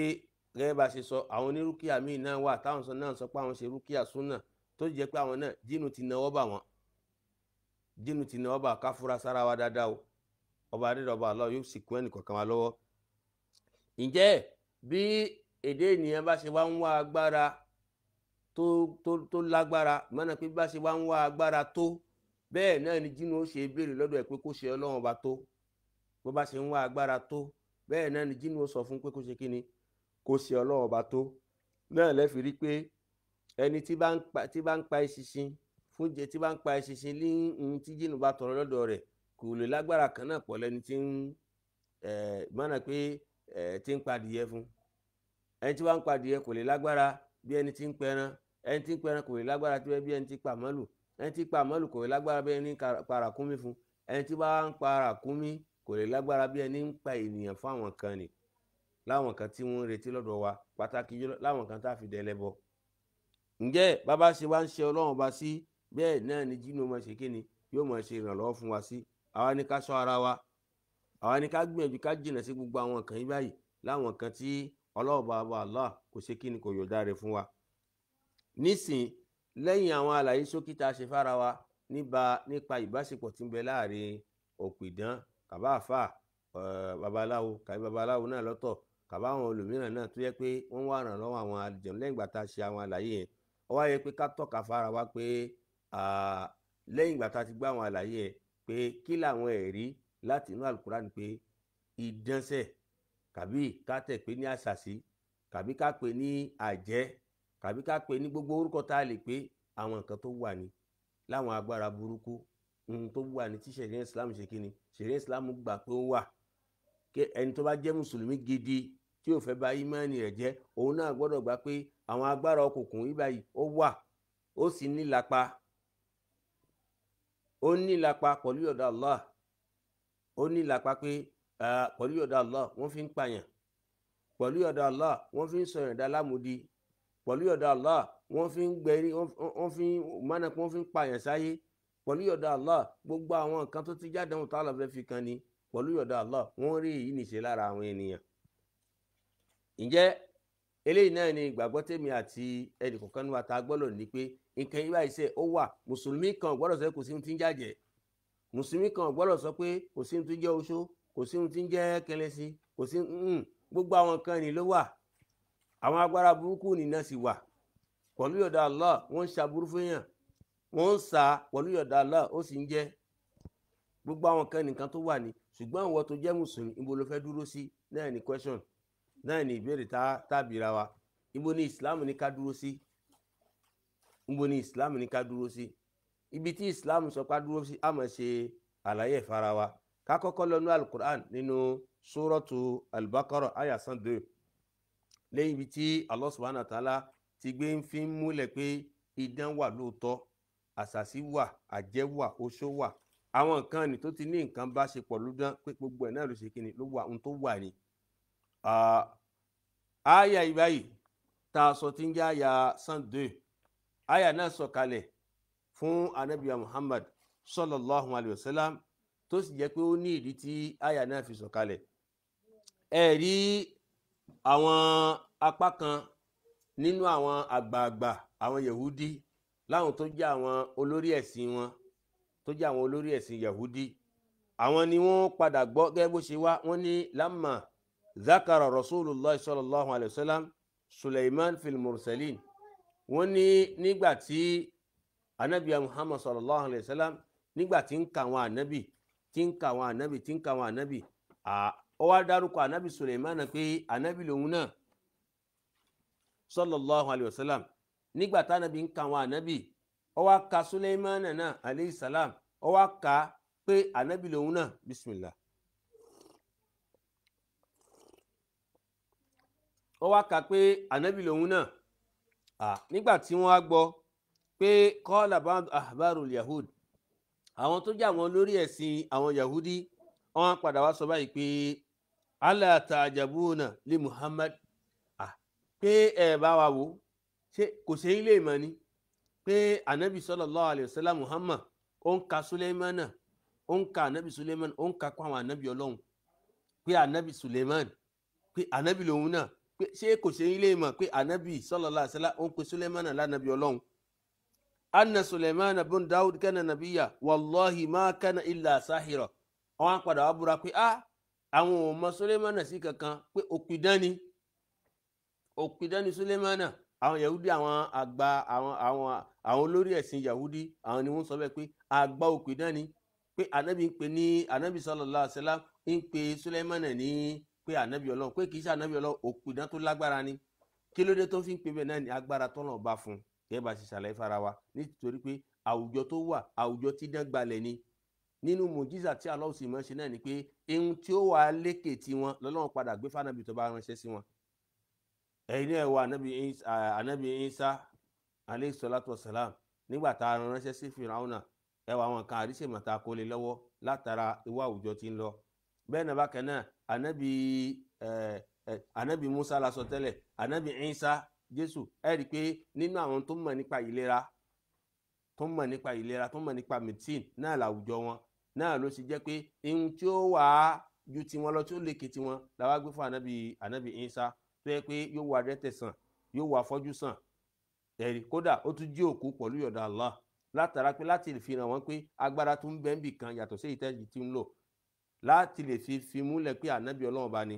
gẹ́gẹ́ bá ṣe sọ àwọn onírúkìá míì náà wà táwọn náà sọ pé àwọn ṣe rúkìá súnà tó jẹ́ pé àwọn náà jínù ti náwó bà wọ́n jínù ti náwó bà ká fura sára wa dáadáa o ọba adédọ̀ba Allah yóò sì kún ẹnì kọ̀ọ̀kan wa lọ́wọ́ ǹjẹ́ bí èdè ènìyàn bá ṣe wá ń wá agbára tó lágbára mọ́nà pé bá ṣe wá ń wá agbára tó bẹ́ẹ̀ náà ni jínú ó ṣe béèrè lọ́dọ̀ ẹ̀ pé kó ṣe ọlọ́run ọba tó bó bá ṣe ń wá agbára tó bẹ́ẹ̀ náà ni jínú ó sọ fún pé kó ṣe kíni kó ṣe ọlọ́run ọba tó náà lẹ́fi rí pé ẹni tí bá ń pa eṣinṣin fún jẹ tí bá ń pa eṣinṣin ní ohun tí jínú bá tọrọ lọ́dọ̀ rẹ̀ kò lè lágbára kan náà pọ̀ lẹ́ni tí ń mọ́nà pé tí ń padìyẹ fún ẹni tí wọ́n ń padìyẹ kò lè lágbára bí ẹni tí ń pẹran ẹni tí ń pẹran kò lè lágbára bí ẹni tí pa màlúù ẹni tí pa màlúù kò lè lágbára bí ẹni pa ràkúnmí fún ẹni tí bá ń pa ràkúnmí kò lè lágbára bí ẹni ń pa ènìyàn fún àwọn kan ni láwọn kan tí wọ́n ń retí lọ́dọ̀ wa pàtàkì jùlọ láwọn kan tá a fi dẹ́lẹ́ bọ. ǹjẹ́ bàbá ṣe wá ń ṣe ọlọ́run bá sí bẹ́ẹ̀ náà ni jínú ọmọ ṣe kíni yóò mọ̀ ṣe ìrànlọ́wọ́ fún wa sí àwa ni ká ṣọ́ ara wa àwa ni ká gbìyànjú ká jìnà sí gbogbo àwọn nǹkan yìí báyìí láwọn kan tí ọlọ́ọ̀bá Allah kò ṣe kíni kò yọ̀ọ̀dá rẹ̀ fún wa. nísìn lẹ́yìn àwọn àlàyé ṣókí tá a ṣe fára wa nípa ìbáṣepọ̀ tí ń bẹ láàrin òpìdán kàbá àfà babaláwo kàbí babaláwo náà lọ́tọ̀ kàbá àwọn olùmíràn náà tó yẹ pé wọ́n wá ràn lọ́wọ́ àwọn àlùjànnú lẹ́yìn ìgbà tá a ṣe àwọn àlàyé yẹn ó wá yẹ pé ká tọ́ka fára wa pé lẹ́yìn ìgbà tá a ti gbọ́ àwọn àlàyé yẹn pé kí làwọn ẹ̀rí láti inú àlùkùránì pé ìdánṣẹ́ kàbí ká tẹ̀ pé ní àṣàṣì kàbí ká pè ní àjẹ́ kàbí ká pè ní gbogbo orúkọ tá a lè pé àwọn nǹkan tó wà ní láwọn agbára burúkú tó wà ní tí ṣẹ̀ríà Islam ṣe kí ni ṣẹ̀ríà Islam gbà pé ó wà kí ẹni tó bá jẹ́ mùsùlùmí gidi tí ò fẹ́ bà ìmánì rẹ̀ jẹ́ òun náà gbọ́dọ̀ gbà pé àwọn agbára òkùnkùn yìí báyìí ó wà ó sì nílapa pẹ̀lú ọ̀dọ̀ Allah ó nílapa pé pẹ̀lú ọ̀dọ̀ Allah wọ́n fi ń pààyàn pẹ̀lú ọ̀dọ̀ Allah wọ́n fi ń sọ ìrìndà lámùdí pẹ̀lú ọ̀dọ̀ Allah wọ́n fi ń gbẹ̀rí wọ́n fi ń mánà pé wọ́n fi ń pààyàn sáyé pẹ̀lú ọ̀dọ̀ Allah gbogbo àwọn nǹkan tó ti jáde ohun tó àlọ́ fẹ́ fi kan ni pẹ̀lú yọ̀dá Allah wọ́n rí èyí nìṣe lára àwọn ènìyàn. Ǹjẹ́ eléyìí náà ni ìgbàgbọ́ tèmi àti ẹnì kọ̀ọ̀kan wa ta gbọ́dọ̀ ní pé nǹkan yìí báyìí ṣe ó wà. Mùsùlùmí kan gbọ́dọ̀ sọ pé kò sí ohun tí ń jàjẹ́, mùsùlùmí kan gbọ́dọ̀ sọ pé kò sí ohun tí ń jẹ́ oṣó, kò sí ohun tí ń jẹ́ kẹlẹ́sí, kò sí gbogbo àwọn nǹkan ni ló wà. Àwọn agbára burúkú nìyẹn sì wà pẹ̀lú yọ̀dá Allah, wọ́n ń ṣaburú fún èèyàn, wọ́n ń sa pẹ̀lú yọ̀dá Allah ó sì ń jẹ́ gbogbo àwọn kan nìkan tó wà ní. Ṣùgbọ́n ìwọ tó jẹ́ mùsùlùmí ibo ló fẹ́ dúró sí náà ni question, náà ni ìbéèrè tábìra wa. Ibo ni Islam ní ká dúró sí? Ibo ni Islam ní ká dúró sí? Ibi tí Islam sọ ká dúró sí a máa ṣe àlàyé ìfara wa. Ká kọ́kọ́ lọ nínú Al-Qur'an nínú Suratu Al-Baqarah aya 102 lẹ́yìn ibi tí Allah subhanahu wa ta'ala ti gbé ń fi múlẹ̀ pé idán wà lóòótọ́, àṣàsí wà, àjẹ́ wà, oṣó wà. Àwọn nǹkan ni tó ti ní nǹkan bá ṣe pọ̀ lódán pé gbogbo ẹ̀ náà ló ṣe kíni ló wà ohun tó wà ní. Aya ìbáyìí tá a sọ tí ń jẹ́ aya 102, aya náà sọ kalẹ̀ fún anabiya Muhammad sallallahu alayhi wa sallam tó sì jẹ́ pé ó ní ìdí tí aya náà fi sọ kalẹ̀. Ẹ rí àwọn apá kan nínú àwọn àgbààgbà àwọn Yahudi láwọn tó jẹ́ àwọn olórí ẹ̀sìn wọn, tó jẹ́ àwọn olórí ẹ̀sìn Yahudi, àwọn ni wọ́n padà gbọ́ gẹ́gẹ́ bó ṣe wá. Wọ́n ní lamma zakara Rasulullah sallallahu alayhi wa sallam Sulaiman fil mursalin. Wọ́n ní nígbà tí anabiya Muhammad sallallahu alayhi wa sallam nígbà tí ń ka àwọn ànábì ó wá dárúkọ ànábì Sulaiman pé ànábì lòun náà sallallahu alayhi wa sallam. Nígbà tí ànábì ń ka àwọn ànábì ó wá ka Sulaiman náà alayhi salam, ó wá ka pé ànábì lòun náà. Bismillah. Ó wá ka pé ànábì lòun náà. Nígbà tí wọ́n á gbọ́ pé qala ba'd ahbarul yahud, àwọn tó jẹ́ àwọn olórí ẹ̀sìn àwọn Yahudi wọ́n padà wá sọ báyìí pé ala ta'jabuna li Muhammad, pé ẹ bá wa wò ṣé kò ṣe ilé ìmọ̀ ni pé anabi sallallahu alayhi wa sallam Muhammad ó ń ka Suleiman, ó ń ka anabi Suleiman, ó ń ka kó àwọn anabi Ọlọ́run, pé anabi Suleiman pé anabi lòun náà, pé ṣé kò ṣe ilé ìmọ̀ pé anabi sallallahu alayhi wa sallam ó ń pe Suleiman lánàbí Ọlọ́run. Anna Suleiman bun Dawud kana nabiyya wallahi ma kana illa sahira. Wọ́n padà wá búra pé àwọn ò mọ Suleiman sí kankan, pé òpìdán ni Suleiman. Àwọn Yahudi, àwọn àgbà àwọn olórí ẹ̀sìn Yahudi, àwọn ni wọ́n sọ bẹ́ẹ̀ pé àgbà òpìdán ni, pé anabi ń pè ní anabi sallallahu alaihi wasallam ń pè Suleiman ní pé anabi Ọlọ́run, pé kì í ṣe anabi Ọlọ́run, òpìdán tó lágbára ni. Kí ló dé tó fi ń pè bẹ́ẹ̀ náà ni agbára tọ́lọ̀ bá fún un, kẹ́ bá ṣe ṣàlàyé fara wa, nítorí pé àwùjọ tó wà àwùjọ tí dán gbalẹ̀ ni. Nínú mùjíza tí Allah sì máa ń ṣe náà ni pé ohun tí ó wà lékè tí wọn lọ́lọ́run padà gbé fánábì tó bá ránṣẹ́ sí wọn. Ẹ̀yin náà wà anabi Isa alayhi salatu wassalam, nígbà tá a ránṣẹ́ sí Firauna, ẹwà àwọn kan àríṣèmọ̀ tá a kó lé lọ́wọ́ látara ìwà àwùjọ tí ń lọ. Bẹ́ẹ̀ náà bákan náà anabi Musa la sọ tẹ́lẹ̀, anabi Isa Jésù, ẹ rí i pé nínú àwọn tó mọ̀ nípa ìlera, tó mọ̀ nípa medicine náà làwùjọ wọn náà ló sì jẹ́ pé ohun tí ó wà ju tiwọn lọ tí ó lékè tiwọn làwa gbé fún anabi Isa, tó yẹ pé yóò wà dẹ́tẹ̀ sàn, yóò wà fọ́jú sàn. Ẹ̀rí kódà ó tún jí òkú pẹ̀lú yọ̀dá Allah, látara pé láti lè fi hàn wọ́n pé agbára tó ń bẹ níbì kan yàtọ̀ sí ìtẹ́jú tí ń lò, láti lè fi múlẹ̀ pé ànábì Ọlọ́run bá ní.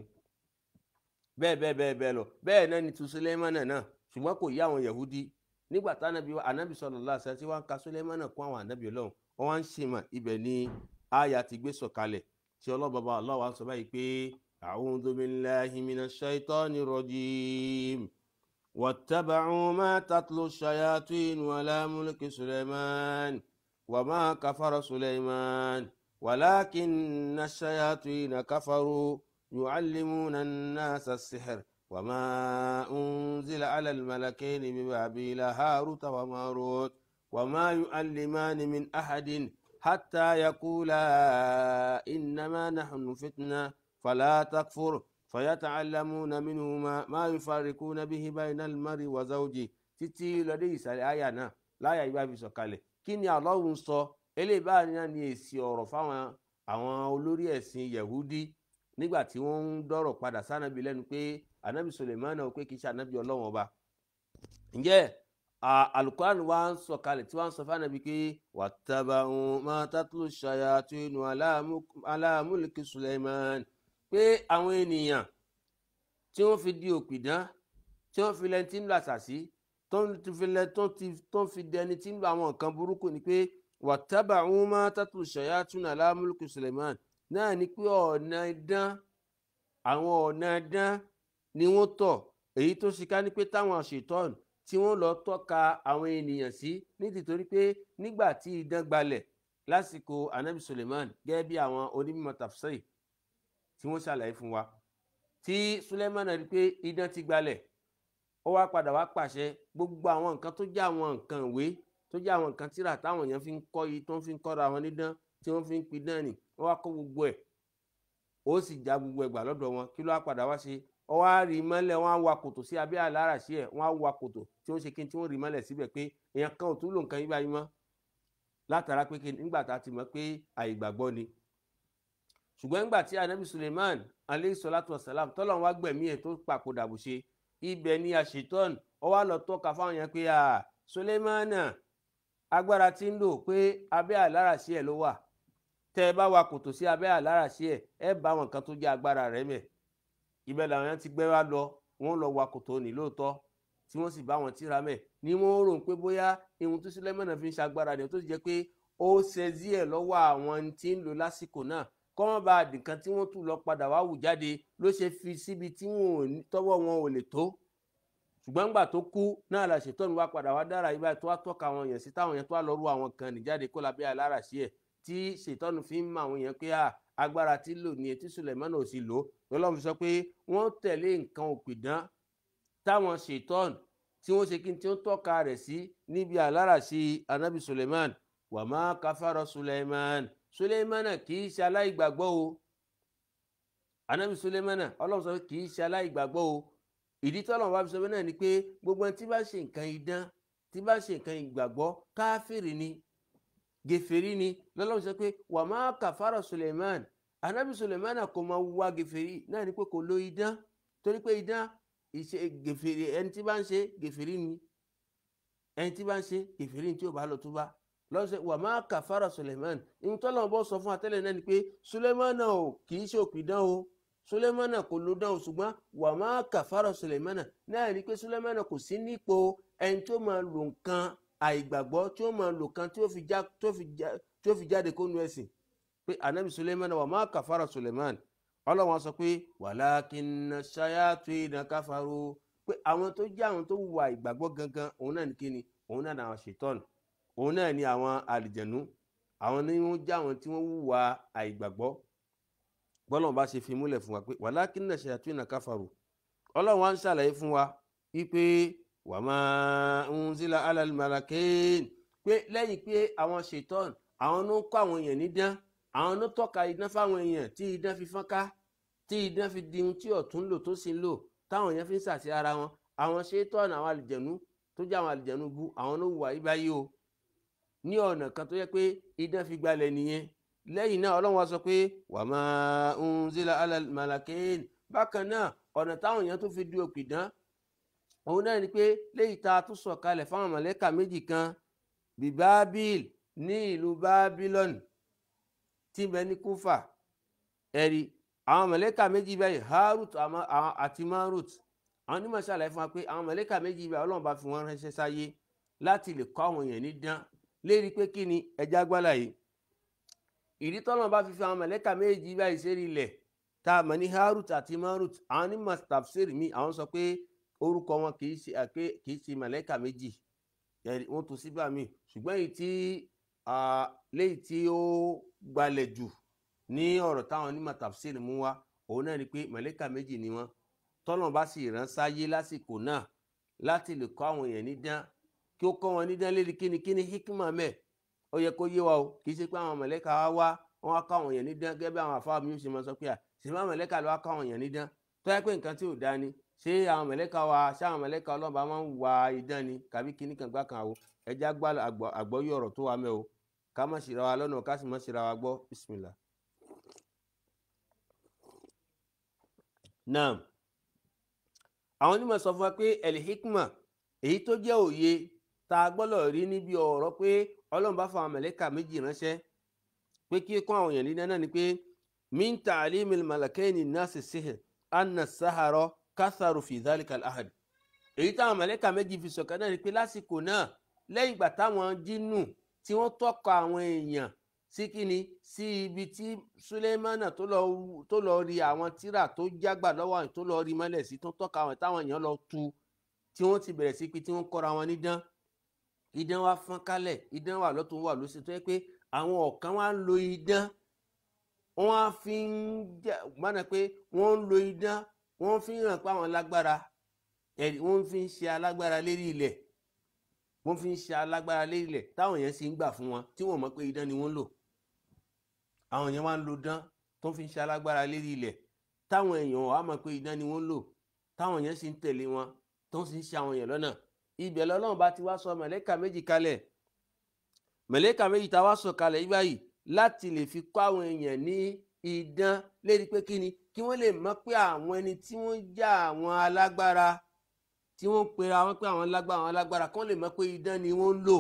Bẹ́ẹ̀ lọ. Bẹ́ẹ̀ náà ni tu Suleiman náà, ṣùgbọ́n kò yí àwọn Yahudi. Nígbà tí ànábì sallallahu alaihi wasallam tí wọ́n ń ka Suleiman kún àwọn ànábì Ọlọ́run, wọ́n wá ń ṣe mà, ibẹ̀ ni àyà ti gbé sọ̀kalẹ̀ tí ọlọ́bàbà Allah wá sọ báyìí pé a'udhu billahi minash shaitani rajim wattaba'u ma tatlu shayatin ala mulki Suleiman wa ma kafara Suleiman walakinna ash-shayatina kafaru yu'allimuna an-nasa as-sihr wa ma unzila ala al-malakayn bi Babila Haruta wa Marut wa ma yu'allimani min ahadin hatta yaqula innama nahnu fitna fala takfur fayata'allamuna minhuma ma yufarriquna bihi bayna al-mar'i wa zawji. Títí lọ́dẹ ìsàlẹ̀ àyà náà láyà ìgbà fi sọ̀kalẹ̀. Kí ni Allah ń sọ? Eléyìí báyìí náà ni èsì ọ̀rọ̀ fáwọn àwọn olórí ẹ̀sìn Yahudi nígbà tí wọ́n ń dọ̀rọ̀ padà sànàbí lẹ́nu pé anabi Suleiman pé kì í ṣe anabi Ọlọ́run ọba. ǹjẹ́ alukuran wa ń sọ kalẹ̀ tí wọ́n ń sọ fànàbí pé wattaba'u ma tatlu shayatinu ala mulki Suleiman pé àwọn ènìyàn tí wọ́n fi di òpìdán tí wọ́n fi lẹ́ni tí ń lọ àṣàṣì tó ń fi dẹni tí ń lọ àwọn nǹkan burúkú ni pé wattaba'u ma tatlu shayatinu ala mulki Suleiman náà ni pé ọ̀nà idán àwọn ọ̀nà idán ni wọ́n tọ̀ èyí tó ṣe ká ní pé táwọn ṣètọ́n tí wọ́n lọ tọ́ka àwọn ènìyàn sí nítorí pé nígbà tí idán gbalẹ̀ lásìkò anabi Suleiman gẹ́gẹ́ bí àwọn onímọ̀ tafsir tí wọ́n ṣàlàyé fún wa tí Suleiman rí pé idán ti gbalẹ̀ ó wá padà wá pàṣẹ gbogbo àwọn nǹkan tó jẹ́ àwọn nǹkan ìwé tó jẹ́ àwọn nǹkan tírà táwọn èèyàn fi ń kọ́ yìí tó ń fi ń kọ́ra wọn nídán tí wọ́n fi ń pidán ni wọ́n wá kó gbogbo ẹ̀ ó sì já gbogbo ẹgbà lọ́dọ̀ wọn kí ló wá padà wá ṣe ó wá rí mọ́lẹ̀ wọ́n á wa kòtò sí abẹ́ aláràṣí ẹ̀ wọ́n á wa kòtò tí wọ́n ṣe kí n tí wọ́n rí mọ́lẹ̀ síbẹ̀ pé èèyàn kan ò tún lò nǹkan yí báyìí mọ́ látara pé nígbà tá a ti mọ̀ pé àìgbàgbọ́ ni. ṣùgbọ́n nígbà tí anabi Suleiman aleyhi salatu wasalam tọ́lọ́run wá gbẹ̀mí ẹ̀ tó papòdà bù ṣe ibẹ̀ ni àṣetọ́n ó wá lọ tọ́ka fáwọn yẹn pé Suleimana agbára tí ń lò pé abẹ́ aláràṣí ẹ̀ ló wà tẹ́ ẹ bá wa kòtò sí abẹ́ àláràṣí ẹ bá wọn kan tó jẹ́ agbára rẹ̀ mẹ́ ibẹ̀ làwọn yẹn ti gbé wá lọ wọ́n lọ wa kòtò ní lóòótọ́ tí wọ́n sì bá wọn tíra mẹ́ ni wọ́n rò pé bóyá ihun tó Suleiman fi ń ṣagbára ni tó sì jẹ́ pé ó ṣe díẹ̀ lọ́wọ́ àwọn tí ń lò lásìkò náà kọ́ wọ́n bá dìkan tí wọ́n tún lọ padà wá wù jáde ló ṣe fi síbi tí tọ́wọ́ wọn ò lè tó ṣùgbọ́n gbà tó kú náà la ṣètọ́nu wá padà wá dára ibà tó wá tọ́ka àwọn èèyàn sí táwọn yẹn tó wá lọ rú àwọn kan nìjáde kó lábẹ́ àláràṣí ẹ̀ tí ṣètọ́nù fi ń mọ àwọn èèyàn pé agbára tí lò ní etí Suleiman ò sì lò lọ́lọ́run fi sọ pé wọ́n tẹ̀lé nǹkan òpìdán táwọn ṣètọ́nù tí wọ́n ṣe kí n tí ó tọ́ka rẹ̀ sí níbi àláràṣí anabi Suleiman wa ma kafara Suleiman kì í ṣe aláìgbàgbọ́ o anabi Suleiman ọlọ́run sọ pé kì í ṣe aláìgbàgbọ́ o ìdí tọ́lọ́run wá fi sọ pé náà ni pé gbogbo ẹni tí bá ṣe nǹkan idán tí bá ṣe nǹkan ìgbàgbọ́ káfíìrì ni gèfèrí ni lọ́lọ́run sọ pé wà má kàfàrà Suleiman anabi Suleiman kò máa wá gèfèrí náà ni pé kò lo idán torí pé idán ìṣe gèfèrí ẹni tí bá ń ṣe gèfèrí ni ẹni tí bá ń ṣe gèfèrí ni tí ò bá lọ tó bá lọ́wọ́ sọ wà má kàfàrà Suleiman ìhun tọ́lọ́run bọ́ sọ fún atẹ́lẹ̀ náà ni pé Suleiman ò kì í ṣe òpìdán o Suleiman kò ló dán o ṣùgbọ́n wà má kàfàrà Suleiman náà ni pé Suleiman kò sí nípò ẹni tó máa lò nǹkan àìgbàgbọ́ tí ó máa lò kan tí ó fi jáde kó nu ẹ̀sìn pé anabi Suleiman wà má kàfàrà Suleiman ọlọ́wọ́n sọ pé walakinna shayatina kafaru pé àwọn tó jẹ́ àwọn tó wùwà ìgbàgbọ́ gangan òun náà ní kíni òun náà ní àwọn ṣètọ́nù òun náà ní àwọn àlìjẹ̀nú àwọn ní wọ́n jẹ́ àwọn tí wọ́n wùwà àìgbàgbọ́ bọ́lọ̀ bá ṣe fi múlẹ̀ fún wa pé walakinna shayatina kafaru ọlọ́wọ́n ń ṣàlàyé fún wa wípé wà máa ń zílà alálùmọ́lákẹ́ẹ̀n pé lẹ́yìn pé àwọn ṣètọ́n àwọn ló ń kọ́ àwọn èèyàn nídán àwọn ló tọ́ka idán fáwọn èèyàn tí idán fi fọ́nká tí idán fi di ohun tí ọ̀tún lò tó sì ń lò táwọn èèyàn fi ń sàṣẹ ara wọn àwọn ṣètọ́n àwọn àlìjẹ̀nú tó jẹ́ àwọn àlìjẹ̀nú bú àwọn ló wà ibáyé o ní ọ̀nà kan tó yẹ pé idán fi gbalẹ̀ nìyẹn lẹ́yìn náà Ọlọ́run wá sọ pé wà máa ń zílà alálùmọ́lákẹ́ẹ̀n bákan náà ọ̀nà táwọn èèyàn tó fi di òpìdán òun náà ni pé léyìí tá a tún sọ kalẹ̀ fáwọn mọ̀lẹ́kà méjì kan bí Bábíl ní ìlú Babylon tí ń bẹ ní Kúfà ẹ̀rí àwọn mọ̀lẹ́kà méjì báyìí Harut àti Marut àwọn onímọ̀ ṣàlàyé fún wa pé àwọn mọ̀lẹ́kà méjì báyìí Ọlọ́run bá fi wọ́n ránṣẹ́ sáyé láti lè kọ́ àwọn èèyàn ní dán lérí pé kí ni ẹja gbálà yìí ìdí tọ́lọ́run bá fi fi àwọn mọ̀lẹ́kà méjì báyìí sérí ilẹ̀ tá a mọ̀ ní Harut àti Marut àwọn onímọ̀ tafsir mi àwọn sọ pé orúkọ wọn kì í ṣe màlẹ́kà méjì wọ́n tún síbà mí ṣùgbọ́n léyìí tí ó gbalẹ̀ jù ní ọ̀rọ̀ táwọn onímọ̀ tafsir mú wá òun náà ni pé màlẹ́kà méjì ni wọ́n tọ́lọ́run bá sì rán sáyé lásìkò náà láti lè kọ́ àwọn èèyàn nídán kí ó kọ́ wọn nídán lérí kíni hikima mẹ́ ó yẹ kó yé wa o kì í ṣe pé àwọn màlẹ́kà wá wọ́n wá kọ́ àwọn èèyàn nídán gẹ́gẹ́ bí àwọn àfáà mi ó ṣe máa sọ pé ṣèlú àwọn màlẹ́kà ló wá kọ́ àwọn èèyàn nídán tó yẹ pé nǹkan tí ò dá ni ṣé àwọn mọ̀lẹ́ka ọlọ́ba máa ń wa idán ni kàbí kíní kan gbá kan àwò ẹja gbá àgbọ́yé ọ̀rọ̀ tó wà mẹ́ o ká má ṣìra wa lọ́nà ká sì má ṣìra wa gbọ́ bismillah. náà àwọn onímọ̀ sọ fún wa pé el-hikma èyí tó jẹ́ òye tá a gbọ́dọ̀ rí níbi ọ̀rọ̀ pé ọlọ́run bá fa àwọn màláíkà méjì ránṣẹ́ pé kí kún àwọn èèyàn lídá náà ni pé min ta'limil malakaini nasi sihr anna sahara katharu fi dhalika al-ahad. èyí táwọn màláíkà méjì fi sọ̀kan náà ni pé lásìkò náà lẹ́yìn ìgbà táwọn jínù tí wọ́n tọ́ka àwọn èèyàn sí kíni sí ibi tí Sulemana tó lọ rí àwọn tírà tó jágbà lọ́wọ́ àwọn tó lọ rí mọ́lẹ̀ sí tó tọ́ka àwọn táwọn èèyàn lọ tu tí wọ́n ti bẹ̀rẹ̀ sí pé tí wọ́n kọ́ra wọn nídán idán wa fọ́n kálẹ̀ idán wà lọ́tún wà lósì tó yẹ pé àwọn ọ̀kan wá ń lo idán wọ́n á fi ń jẹ́ gbọ́dọ̀ pé wọ́n ń lo idán wọ́n fi ń hàn pé àwọn lágbára wọ́n fi ń ṣe alágbára lérí ilẹ̀ wọ́n fi ń ṣe alágbára lérí ilẹ̀ táwọn èèyàn sì ń gbà fún wọn tí wọ́n mọ̀ pé idán ni wọ́n lò àwọn èèyàn wá ń lo dán tó fi ń ṣe alágbára lérí ilẹ̀ táwọn èèyàn wá mọ̀ pé idán ni wọ́n lò táwọn èèyàn sì ń tẹ̀lé wọn tó sì ń ṣe àwọn èèyàn lọ́nà ibẹ̀ lọ́lọ́run bá ti wá sọ màláíkà méjì kalẹ̀ màláíkà méjì tá a wá sọ kalẹ̀ yí báyìí láti lè fi kọ́ àwọn èèyàn ní idán lérí pé kíni kí wọ́n lè mọ̀ pé àwọn ẹni tí wọ́n já àwọn alágbára tí wọ́n pera wọn pé àwọn alágbára kí wọ́n lè mọ̀ pé idán ni wọ́n ń lò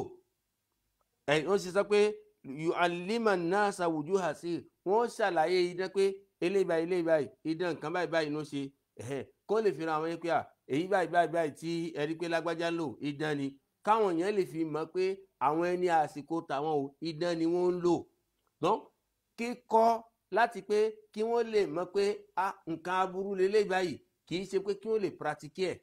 wọ́n sì sọ pé yu'alliman nasa wujuha sir wọ́n ṣàlàyé idán pé eléyìí báyìí idán nǹkan báyìí ló ṣe kó lè fi ra àwọn yẹn pé èyí báyìí tí ẹ̀rí pé lágbájá lò idán ni káwọn èèyàn lè fi mọ̀ pé àwọn ẹni àsìkò tàwọn ò idán ni wọ́n ń lò dán kíkọ́ láti pé kí wọ́n lè mọ̀ pé nǹkan aburú lélẹ́yìí báyìí kì í ṣe pé kí wọ́n lè pratique ẹ̀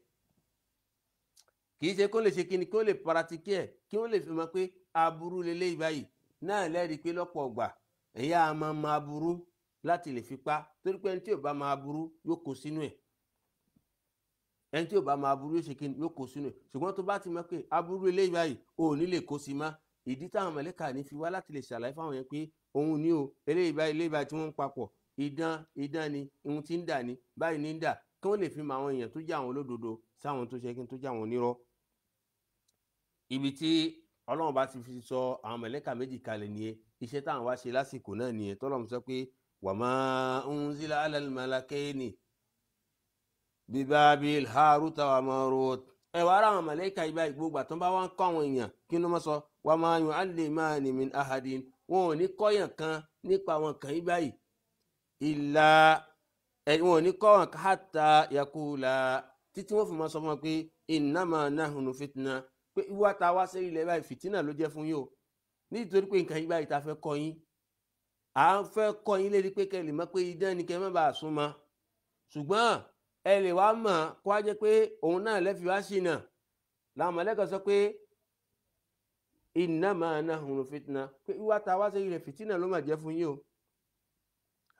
kì í ṣe kó lè ṣe kíni kí wọ́n lè pratique ẹ̀ kí wọ́n lè fi mọ̀ pé aburú lélẹ́yìí báyìí náà lẹ́rìí pé lọ́pọ̀ ọgbà ẹ̀yà máa aburú láti lè fi pa torí pé ẹni tí ò bá máa aburú yóò kó sínú ẹ̀ ẹni tí ò bá máa aburú yóò ṣe kíni yóò kó sínú ẹ̀ ṣùgbọ́n tó bá ti mọ̀ pé aburú eléyìí báyìí ò ní lè kó sí má ìdí táwọn màláíkà ní fi wá láti lè ṣàlàyé fáwọn yẹn pé òun ní o eléyìí báyìí tí wọ́n ń papọ̀ idán ni ohun tí ń dà ní báyìí ní ń dà kí wọ́n lè fi mọ àwọn èèyàn tó jẹ́ àwọn olódodo sáwọn tó ṣe kí n tó jẹ́ àwọn onírọ́ ibi tí ọlọ́run bá ti fi sọ àwọn màláíkà méjì kalẹ̀ nìyẹn iṣẹ́ táwọn wá ṣe lásìkò náà nìyẹn tọ́lọ́run sọ pé wàmá unzila alal malakaini bibabil haruta wa marut ẹ wàá rà àwọn màláíkà yìí báyìí gbogbo àtọ́ bá wọn kọ́ àwọn èèyàn kí ló mọ̀ sọ wàmá yu'allimani min ahadin wọn ò ní kọ́yàn kan nípa àwọn kan yìí báyìí ìlà wọn ò ní kọ́ wọn hatta yakula títí wọ́n fi máa sọ fún wọn pé innama nahnu fitna pé ìwà tá a wá sí ilẹ̀ báyìí fìtínà ló jẹ́ fún yín o nítorí pé nǹkan yìí báyìí tá a fẹ́ kọ́ yín à ń fẹ́ kọ́ yín lérí pé kẹ́ lè mọ̀ pé idán ni kẹ́ má bàa sún mọ́ ṣùgbọ́n ẹ lè wá mọ̀ kó wá jẹ́ pé òun náà lẹ́fi wá ṣìnà làwọn mọ̀lẹ́kọ̀ sọ pé innama nahnu fitna pé ìwà tá a wá sí ilẹ̀ fìtínà ló mà jẹ́ fún yín o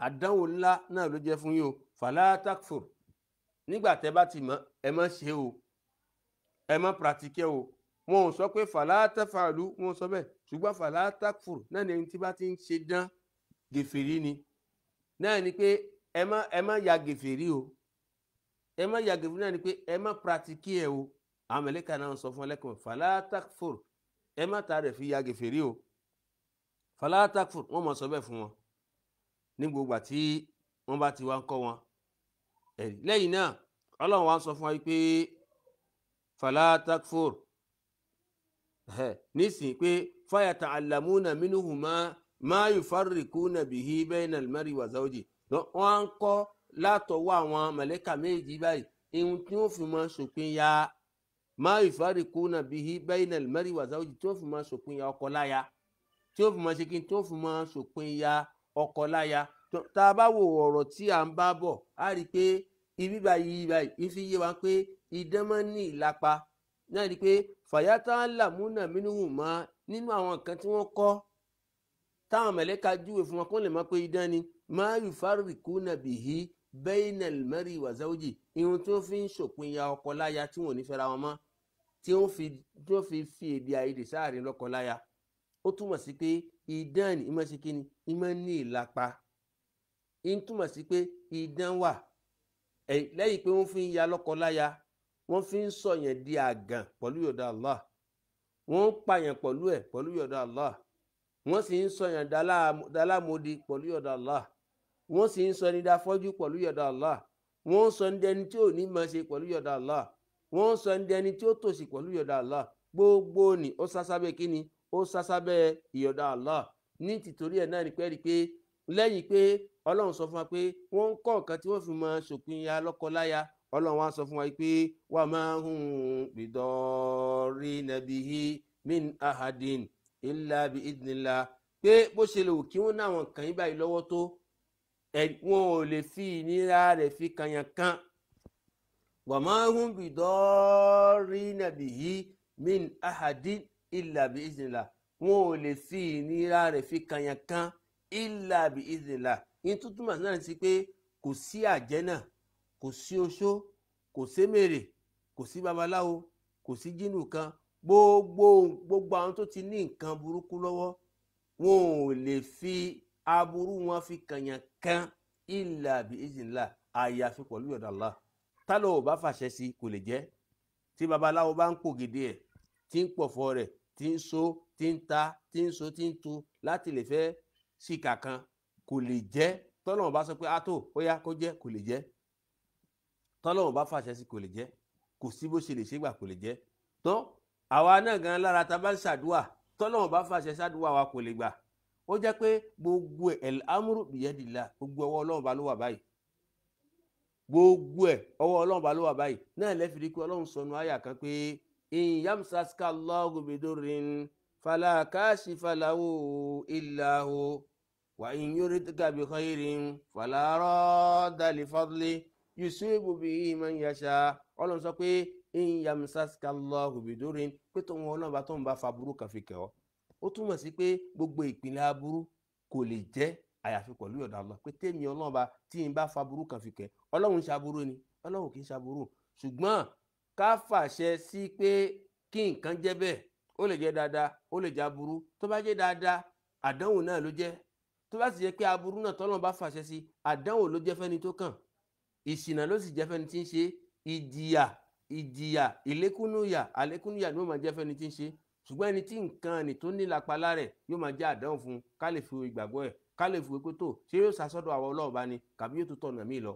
àdánwò ńlá náà ló jẹ́ fún yín o fala takfur nígbà tẹ́ bá ti mọ̀ ẹ má ṣe o ẹ má pratique o wọn ò sọ pé fala tafalu wọn ò sọ bẹ́ẹ̀ ṣùgbọ́n fala takfur náà ni ẹni tí bá ti ń ṣe dán gèfèrí ni náà ni pé ẹ má ya gèfèrí o ẹ má ya gèfèrí náà ni pé ẹ má pratique ẹ o àwọn màláíkà náà sọ fún ẹlẹ́kùn fala takfur ẹ má ta rẹ̀ fi ya gèfèrí o fala takfur wọn mọ̀ sọ bẹ́ẹ̀ fún wọn ní gbogbo àti wọ́n bá ti wá ń kọ́ wọn lẹ́yìn náà ọlọ́run wá ń sọ fún wa pé fala takfur nísìnyí pé fayata'allamuna minhuma ma yufarriquna bihi bayna al-mar'i wa zawji wọ́n ń kọ́ látọwọ́ àwọn màláíkà méjì báyìí ihun tí wọ́n fi máa ṣòpin ya ma yufarriquna bihi bayna al-mar'i wa zawji tí wọ́n fi máa ṣòpin ya ọkọ láya tí wọ́n fi máa ṣe kí tí wọ́n fi máa ṣòpin ya ọkọ láya tá a bá wo ọ̀rọ̀ tí à ń bá bọ̀ á rí i pé ibi báyìí ìfi yé wa pé idán máa ń ní ìlapa náà rí i pé fayata'allamuna minhuma nínú àwọn nǹkan tí wọ́n kọ́ táwọn màláíkà júwe fún wọn kó lè mọ̀ pé idán ni ma yufarriquna bihi bayna al-mar'i wa zawji ihun tí wọ́n fi ń ṣòpin ya ọkọ láya tí wọ́n ò ní fẹ́ra wọn mọ́ tí wọ́n fi èdè àìyedè sáàrin lọ́kọ láya ó túmọ̀ sí pé idán ni ìmọ̀ sí kíni ìmọ̀ ní ìlapa ń túmọ̀ sí pé idán wà lẹ́yìn pé wọ́n fi ń ya lọ́kọ láya wọ́n fi ń sọ̀yàn di àgàn pẹ̀lú yọ̀dọ̀ Allah wọ́n ń pààyàn pẹ̀lú ẹ̀ pẹ̀lú yọ̀dọ̀ Allah wọ́n sì ń sọ̀yàn dálámodi pẹ̀lú yọ̀dọ̀ Allah wọ́n sì ń sọ ní dáfọ́jú pẹ̀lú yọ̀dọ̀ Allah wọ́n sọ ní ẹni tí ò ní máa ṣe pẹ̀lú yọ̀dá Allah, wọ́n sọ ní ẹni tí ó tòṣì pẹ̀lú yọ̀dá Allah. Gbogbo ni ó sásábẹ́ kíni, ó sásábẹ́ ìyọ̀dá Allah. Ní tìtorí ẹ̀ náà ni pé rí pé lẹ́yìn pé Ọlọ́run sọ fún wa pé wọ́n ń kọ́ nǹkan tí wọ́n fi máa ṣòpin ya lọ́kọláya, Ọlọ́run wá sọ fún wa pé wa ma hum bidarrina bihi min ahadin illa bi idhnillah, pé bó ṣe lè wù kí wọ́n náwọn kàn yín báyìí lọ́wọ́ tó, wọn ò lè fi ìnira rẹ̀ fi kànyàn kan. Wa ma hum bidarrina bihi min ahadin illa bi idhnillah, wọn ò lè fi ìnira rẹ̀ fi kànyàn kan illa bi idhnillah. Ní tútùmọ̀ náà sí pé kò sí àjẹ́ náà, kò sí oṣó, kò sí mèrè, kò sí babaláwo, kò sí jínù kan, gbogbo àwọn tó ti ní nǹkan burúkú lọ́wọ́, wọn ò lè fi aburú wọn fi kànyàn kan illa bi idhnillah, àyàfi pẹ̀lú yọ̀dá Allah. Tálọ̀ ò bá fàṣẹ sí kò lè jẹ́. Tí babaláwo bá ń pògèdè ẹ̀, tí ń pọ̀fọ̀ rẹ̀, tí ń so, tí ń ta, tí ń so, tí ń tu láti lè fẹ́ síkà kan, kò lè jẹ́. Tọ́lọ́run bá sọ pé àtò ó yá kó jẹ́, kò lè jẹ́. Tọ́lọ́run bá fàṣẹ sí kò lè jẹ́. Kò sí bó ṣe lè ṣe gbà, kò lè jẹ́. Tán àwa náà gan lára ta bá ń ṣàdúà, tọ́lọ́run bá fàṣẹ ṣàdúà wa kò lè gbà. Ó jẹ́ pé gbogbo al-amru biyadillah, gbogbo ọwọ́ Ọlọ́run bá ló wà báyìí. Gbogbo ẹ̀ ọwọ́ Ọlọ́run bá ló wà báyìí. Náà lẹ́fi rí pé Ọlọ́run sọnù àyà kan pé in yamsaska Allahu bidurrin fala kashifa lahu illa hu wa in yuridka bi khairin fala radda li fadli yusibu bihi man yasha. Ọlọ́run sọ pé in yamsaska Allahu bidurrin, pé tó wọn Ọlọ́run bá tó ń bá fa burú kan fi kẹ́ ọ. Ó túmọ̀ sí pé gbogbo ìpínlẹ̀ aburú kò lè jẹ́ àyàfi pẹ̀lú yọ̀dá Allah. Pé tèmi Ọlọ́run bá tí n bá fa burú kan fi kẹ́, Ọlọ́run ń ṣaburú ni, Ọlọ́run kì í ṣaburú. Ṣùgbọ́n ká fàṣẹ sí pé kí nǹkan jẹ́ bẹ́ẹ̀, ó lè jẹ́ dáadáa, ó lè jẹ́ aburú. Tó bá jẹ́ dáadáa, àdánwò náà ló jẹ́. Tó bá sì jẹ́ pé aburú náà tọ́lọ́run bá fàṣẹ sí, àdánwò ló jẹ́ fẹ́ni tó kàn. Ìṣìnà ló sì jẹ́ fẹ́ni tí ń ṣe. Ìjìyà ìlékúnúyà àlékúnúyà ni ó máa jẹ́ fẹ́ni tí ń ṣe. Ṣùgbọ́n ẹni tí nǹkan ni tó ní lápá lára yóò máa jẹ́ àdánwò fún, ká lè fi ìgbàgbọ́ ẹ̀, ká lè fi pé tó ṣé yóò sàsọ́dọ̀ àwọn Ọlọ́run bá ní kàbí yóò tó tọ̀nà míì lọ.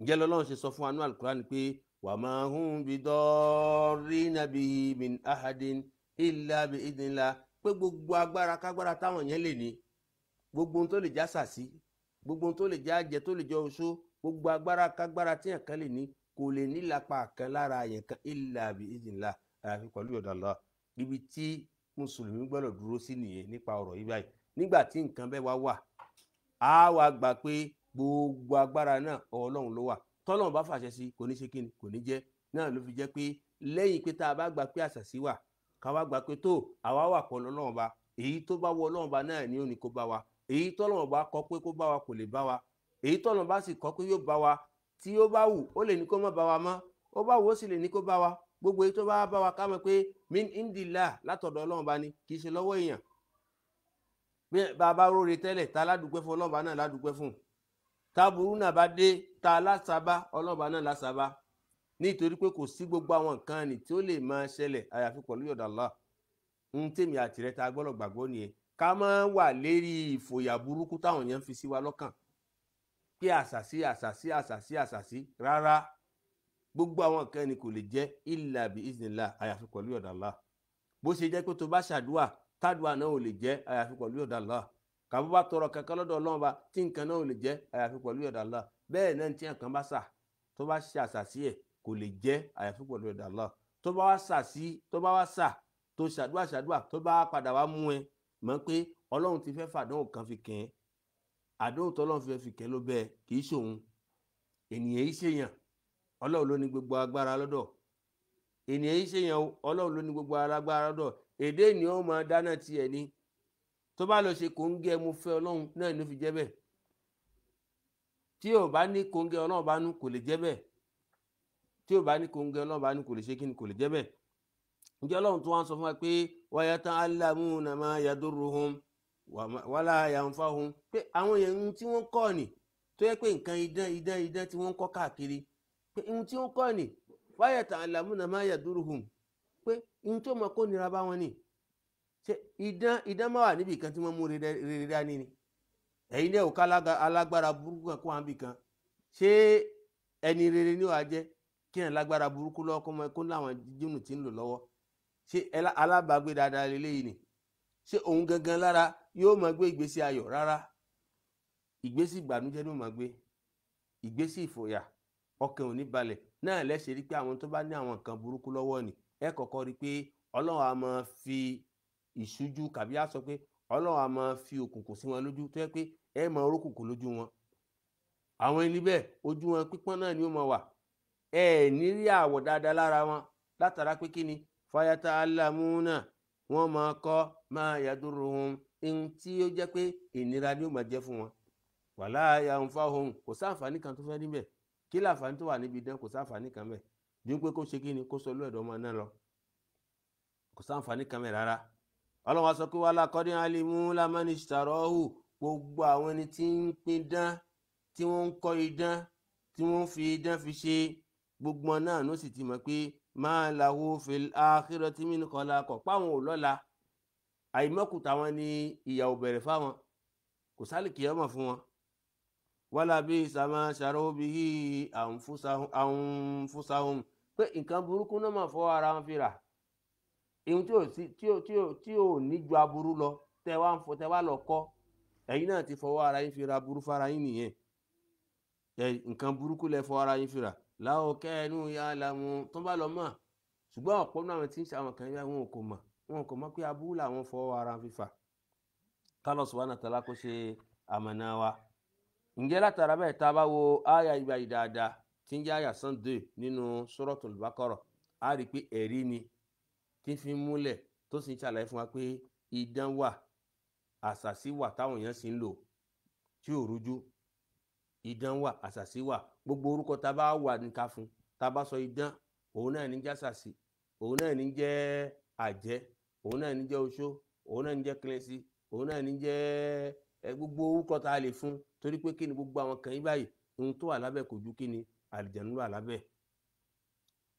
Ǹjẹ́ lọ́lọ́run ṣe sọ fún anú Al-Qur'an pé wa ma hum bidarrina bihi min ahadin illa bi idhnillah, pé gbogbo agbára kágbára táwọn yẹn lè ní, gbogbo ohun tó lè já sàsí, gbogbo ohun tó lè já jẹ, tó lè jẹ oṣó, gbogbo agbára kágbára tí yẹn kan lè ní kò lè ní lápá kan lára yẹn kan illa bi idhnillah, àyàfi pẹ̀lú yọ̀dá Allah. Ibi tí mùsùlùmí gbọ́dọ̀ dúró sí nìyẹn nípa ọ̀rọ̀ yìí báyìí. Nígbà tí nǹkan bẹ́ẹ̀ wá wà, á wá gbà pé gbogbo agbára náà Ọlọ́run ló wà. Tọ́lọ́run bá fàṣẹ sí kò ní ṣe kíni, kò ní jẹ́. Náà ló fi jẹ́ pé lẹ́yìn pé tá a bá gbà pé àṣàsí wà, ká wá gbà pé tó àwa wà pọ̀ lọ́lọ́run bá, èyí tó bá wọ Ọlọ́run bá náà ni ó ní kó bá wa. Èyí tọ́lọ́run bá kọ pé kó bá wa kò lè bá wa. Èyí tọ́lọ́run bá sì kọ pé yóò bá wa, tí ó bá wù ó lè ní kó má bá wa mọ́, ó bá wù ó sì lè ní kó bá wa. Gbogbo èyí tó bá bá wa ká mọ̀ pé min indillah, látọ̀dọ̀ Ọlọ́run bá ní, kì í ṣe lọ́wọ́ èèyàn. Bí bàbá róore tẹ́lẹ̀ ta ládùúgbẹ́ fún Ọlọ́run bá náà ládùúgbẹ́ fún. Táburú náà bá dé ta lásàbá Ọlọ́run bá náà lásàbá. Nítorí pé kò sí gbogbo àwọn nǹkan ni tí ó lè máa ṣẹlẹ̀ àyàfi pẹ̀lú yọ̀dá Allah. Ń tèmi àtìrẹ ta gbọ́dọ̀ gbàgbọ́ nìyẹn. Ká máa wà lérí ìfòyà burúkú táwọn yẹn ń fi sí wa lọ́kàn. Pé àṣàsí rárá. Gbogbo àwọn nǹkan ni kò lè jẹ́ illa bi idhnillah, àyàfi pẹ̀lú yọ̀dá Allah. Bó ṣe jẹ́ pé tó bá ṣàdúà, tádùà náà ò lè jẹ́ àyàfi pẹ̀lú yọ̀dá Allah. Kàbó bá tọrọ kankan lọ́dọ̀ Ọlọ́run bá tí nǹkan náà ò lè jẹ́ àyàfi pẹ̀lú yọ̀dá Allah. Bẹ́ẹ̀ náà tí nǹkan bá sà, tó bá ṣe àṣàsí ẹ̀ kò lè jẹ́ àyàfi pẹ̀lú yọ̀dá Allah. Tó bá wá sà, tó ṣàdúà, tó bá padà wá mú ẹ mọ̀ pé Ọlọ́run ti fẹ́ fàdánwò kan fi kẹ́ ẹ́. Àdánwò tọ́lọ́run fẹ́ fi kẹ́ ló bẹ́ẹ̀, kì í ṣòun. Ènìyàn yìí ṣèyàn, Ọlọ́run ló ní gbogbo agbára lọ́dọ̀. Ènìyàn yìí ṣèyàn, Ọlọ́run ló ní gbogbo agbára lọ́dọ̀. Èdè ènìyàn ó máa dáná tiẹ̀ ni. Tó bá lọ ṣe kòńgẹ́ mo fẹ́ Ọlọ́run náà ló fi jẹ́ bẹ́ẹ̀. Tí ò bá ní kòńgẹ́ Ọlọ́run bá nú kò lè jẹ́ bẹ́ẹ̀. Tí ò bá ní kòńgẹ́ Ọlọ́run bá nú kò lè ṣe kíni, kò lè jẹ́ bẹ́ẹ̀. Ǹjẹ́ Ọlọ́run tó wá sọ fún wa pé wa yata'allamuna ma yadurruhum wala yanfa'uhum, pé àwọn èèyàn tí wọ́n kọ́ ni tó yẹ pé nǹkan idán tí wọ́n kọ́ káàkiri, pé ohun tí wọ́n kọ́ ni wa yata'allamuna ma yadurruhum, pé ohun tó mọ̀ kó nira bá wọn ni. Ṣé idán máa wà níbi kan tí wọ́n mú rere dání ni? Ẹ̀yin náà ò ká alágbára burúkú kan kó wá níbi kan. ṣé ẹni rere ni wàá jẹ́ kí ẹ̀ lágbára burúkú lọ́wọ́ kó láwọn jíjìnù tí ń lò lọ́wọ́ ṣé alábàágbé dáadáa lélẹ́yìí ni ṣé òun gangan lára yóò máa gbé ìgbésí ayọ̀ rárá ìgbésí ìbànújẹ́ ló máa gbé ìgbésí ìfòyà ọkàn ò ní balẹ̀ náà lẹ́sẹ̀ rí pé àwọn tó bá ní àwọn nǹkan burúkú lọ́wọ́ ni ẹ kọ́kọ́ rí pé ọlọ́run á máa fi ìṣújú kàbí á sọ pé ọlọ́run á máa fi òkùnkùn sí wọn lójú tó yẹ pé ẹ máa rókùnkùn lójú wọn àwọn ẹni bẹ́ẹ̀ ojú wọn pípọ́n náà ni ó máa wà ẹ ní rí àwọ̀ dáadáa lára wọn látara pé kí ni fayata alamuna wọn máa kọ́ máa yàdúró wọn ohun tí ó jẹ́ pé ìnira ni ó máa jẹ́ fún wọn wàlá yanfa'uhum kò sáǹfààní kan tó fẹ́ níbẹ̀ kí láǹfààní tó wà níbi idán kò sáǹfààní kan bẹ̀ ju pé kó ṣe kí ni kó sọ lóòdọ̀ ọmọ náà lọ kò sáǹfààní kan bẹ̀ rárá ọlọ́wọ́ sọ pé wàlá kọ́dí alimu lamani ishtarahu gbogbo àwọn ẹni tí ń pín dán tí wọ́n ń kọ́ idán tí wọ́n fi idán fi ṣe gbogbo náà ló sì ti mọ̀ pé ma lahu fil akhirati min khalaq páwọn ò lọ́la àìmọ́kùtà wọn ni ìyàwó bẹ̀rẹ̀ fáwọn kò sálìkì ọmọ fún wọn wala bisa ma sharu bihi anfusahum pé nǹkan burúkú náà máa fọwọ́ ara wọn fi rà ihun tí ò ní ju aburú lọ tẹ wá lọ kọ́ ẹ̀yin náà ti fọwọ́ ara yín fi ra burú fara yín nìyẹn nǹkan burúkú lẹ fọwọ́ ara yín fi rà láwọn kẹ́ẹ̀nù ya lamu tó bá lọ mọ̀ ṣùgbọ́n ọ̀pọ̀ náà tí ń ṣe àwọn kan yá wọn kò mọ̀ pé aburú làwọn fọwọ́ ara fi fà kálọ̀ subhanahu wa ta'ala kó ṣe àmọ̀nà wa ǹjẹ́ látara bẹ́ẹ̀ tá a bá wo àyà ìgbà yìí dáadáa tí ń jẹ́ àyà Sunday nínú Suratul Baqara a rí i pé ẹ̀rí ni tí fi ń múlẹ̀ tó sì ń ṣàlàyé fún wa pé idán wà àṣàsí wà táwọn èèyàn sì ń lò tí ò rújú idán wà àṣàsí wà gbogbo orúkọ tá a bá wà ní ká fún tá a bá sọ idán òun náà ní jẹ́ àṣàsí òun náà ní jẹ́ àjẹ́ òun náà ní jẹ́ oṣó òun náà ní jẹ́ kílẹ̀sì òun náà ní jẹ́ gbogbo orúkọ tá a lè fún torí pé kí ni gbogbo àwọn kan yín báyìí ohun tó wà lábẹ́ kò ju kí ni àlìjẹ̀nú wà lábẹ́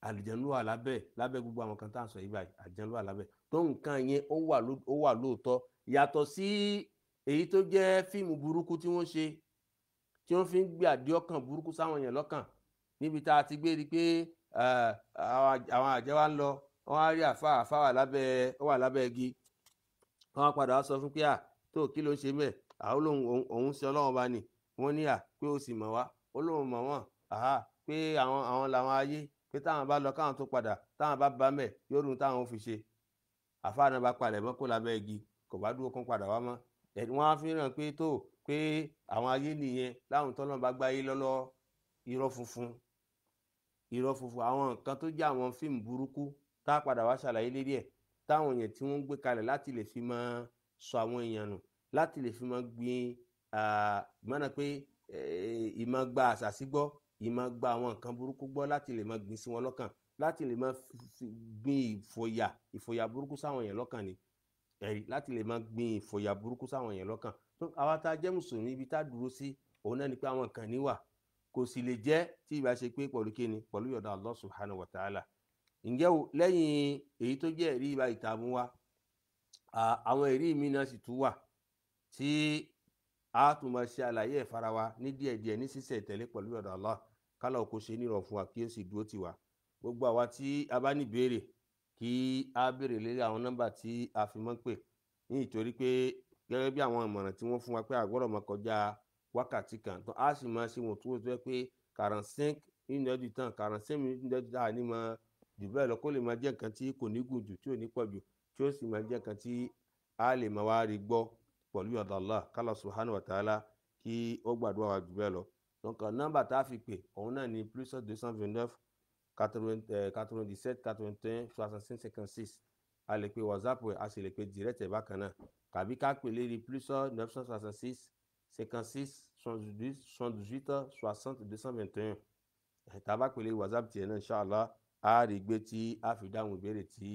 àlìjẹ̀nú wà lábẹ́ gbogbo àwọn kan tá à ń sọ yìí báyìí àlìjẹ̀nú wà lábẹ́ tó nǹkan yẹn ó wà lóòótọ́ yàtọ̀ sí èyí tó jẹ́ fíìmù burúkú tí wọ́n ṣe tí wọ́n fi ń gbé àdéhọ́kàn burúkú sáwọn èèyàn lọ́kàn níbi tá a ti gbé rí pé àwọn àjẹ́ wa ń lọ wọ́n á rí àfa wà lábẹ́ igi wọ́n padà wá sọ fún pé tó kí ló ń ṣe mẹ́ẹ̀ àwọn òun ṣe ọlọ́run bá ní wọ́n ní pé ó sì mọ̀ wá ó lóun mọ̀ wọ́n pé àwọn làwọn ayé pé táwọn bá lọ káwọn tó padà táwọn bá mẹ́ yóò rún táwọn fi ṣe àfa náà bá palẹ̀ mọ́ kó lábẹ́ igi kò bá dúró kán padà wá mọ́ wọ́n á fi hàn pé pé àwọn ayé nìyẹn láwọn tọ́lọ́ bá gbáyé lọ́lọ́ irọ́ funfun àwọn nǹkan tó jẹ́ àwọn fíìmù burúkú tá a padà wá ṣàlàyé lérí ẹ̀ táwọn èèyàn tí wọ́n ń gbé kalẹ̀ láti lè fi máa sọ àwọn èèyàn nù láti lè fi máa gbin mọ́nà pé ìmọ̀ gba àṣàsí gbọ́ ìmọ̀ gba àwọn nǹkan burúkú gbọ́ láti lè máa gbin sí wọn lọ́kàn láti lè máa gbin ìfòyà burúkú sáwọn èèyàn lọ́kàn ni láti lè máa gbin ìfòyà burúkú sáwọn èèyàn lọ́kàn tó àwa tá a jẹ́ mùsùlùmí ibi tá a dúró sí òun náà ni pé àwọn kan níwà kò sì lè jẹ́ tí ìbá ṣe pé pẹ̀lú kíni pẹ̀lú yọ̀dọ̀ Allah subhanahu wa ta'ala ǹjẹ́ o lẹ́yìn èyí tó jẹ́ ẹ̀rí ìbá ìtààmú wa àwọn ẹ̀rí mi náà sì tún wà tí a tún máa ṣe àlàyé ẹ̀ fara wa ní díẹ̀díẹ̀ ní sísẹ̀ tẹ̀lé pẹ̀lú yọ̀dọ̀ Allah kálọ̀ kó ṣe nírọ̀ fún wa kí ó sì dúró tì wá gbogbo àwa tí a bá ní ìbéèrè kí a béèrè lórí àwọn nọ́mbà tí a fi mọ́ pè ní ìtorí pé gẹ́gẹ́ bí àwọn ìmọ̀ràn tí wọ́n fún wa pé àgbọ̀dọ̀ máa kọjá wákàtí kan tó a sì máa ṣe wọ́n tó wọ́n tó pé 45 minutes du temps 45 minutes du temps ní máa jù bẹ́ẹ̀ lọ kó lè máa jẹ́ nǹkan tí kò ní gùn jù tí ò ní pọ̀ jù tí ó sì máa jẹ́ nǹkan tí a lè máa wá rí gbọ́ pẹ̀lú ọ̀dọ̀ Allah kálọ̀ subhanahu wa ta'ala kí ó gbàdúrà wa jù bẹ́ẹ̀ lọ. donc nọ́mbà tá a fi pè òun náà ni +229 97 81 65 56 a lè pe WhatsApp ẹ̀ a sì lè pe direct ẹ̀ bákan náà kàbí ká pè lérí +966 56 78 60 221 tá a bá pè lérí WhatsApp tiẹ̀ náà inshallah a rí gbé tí a fi dáhùn ìbéèrè tí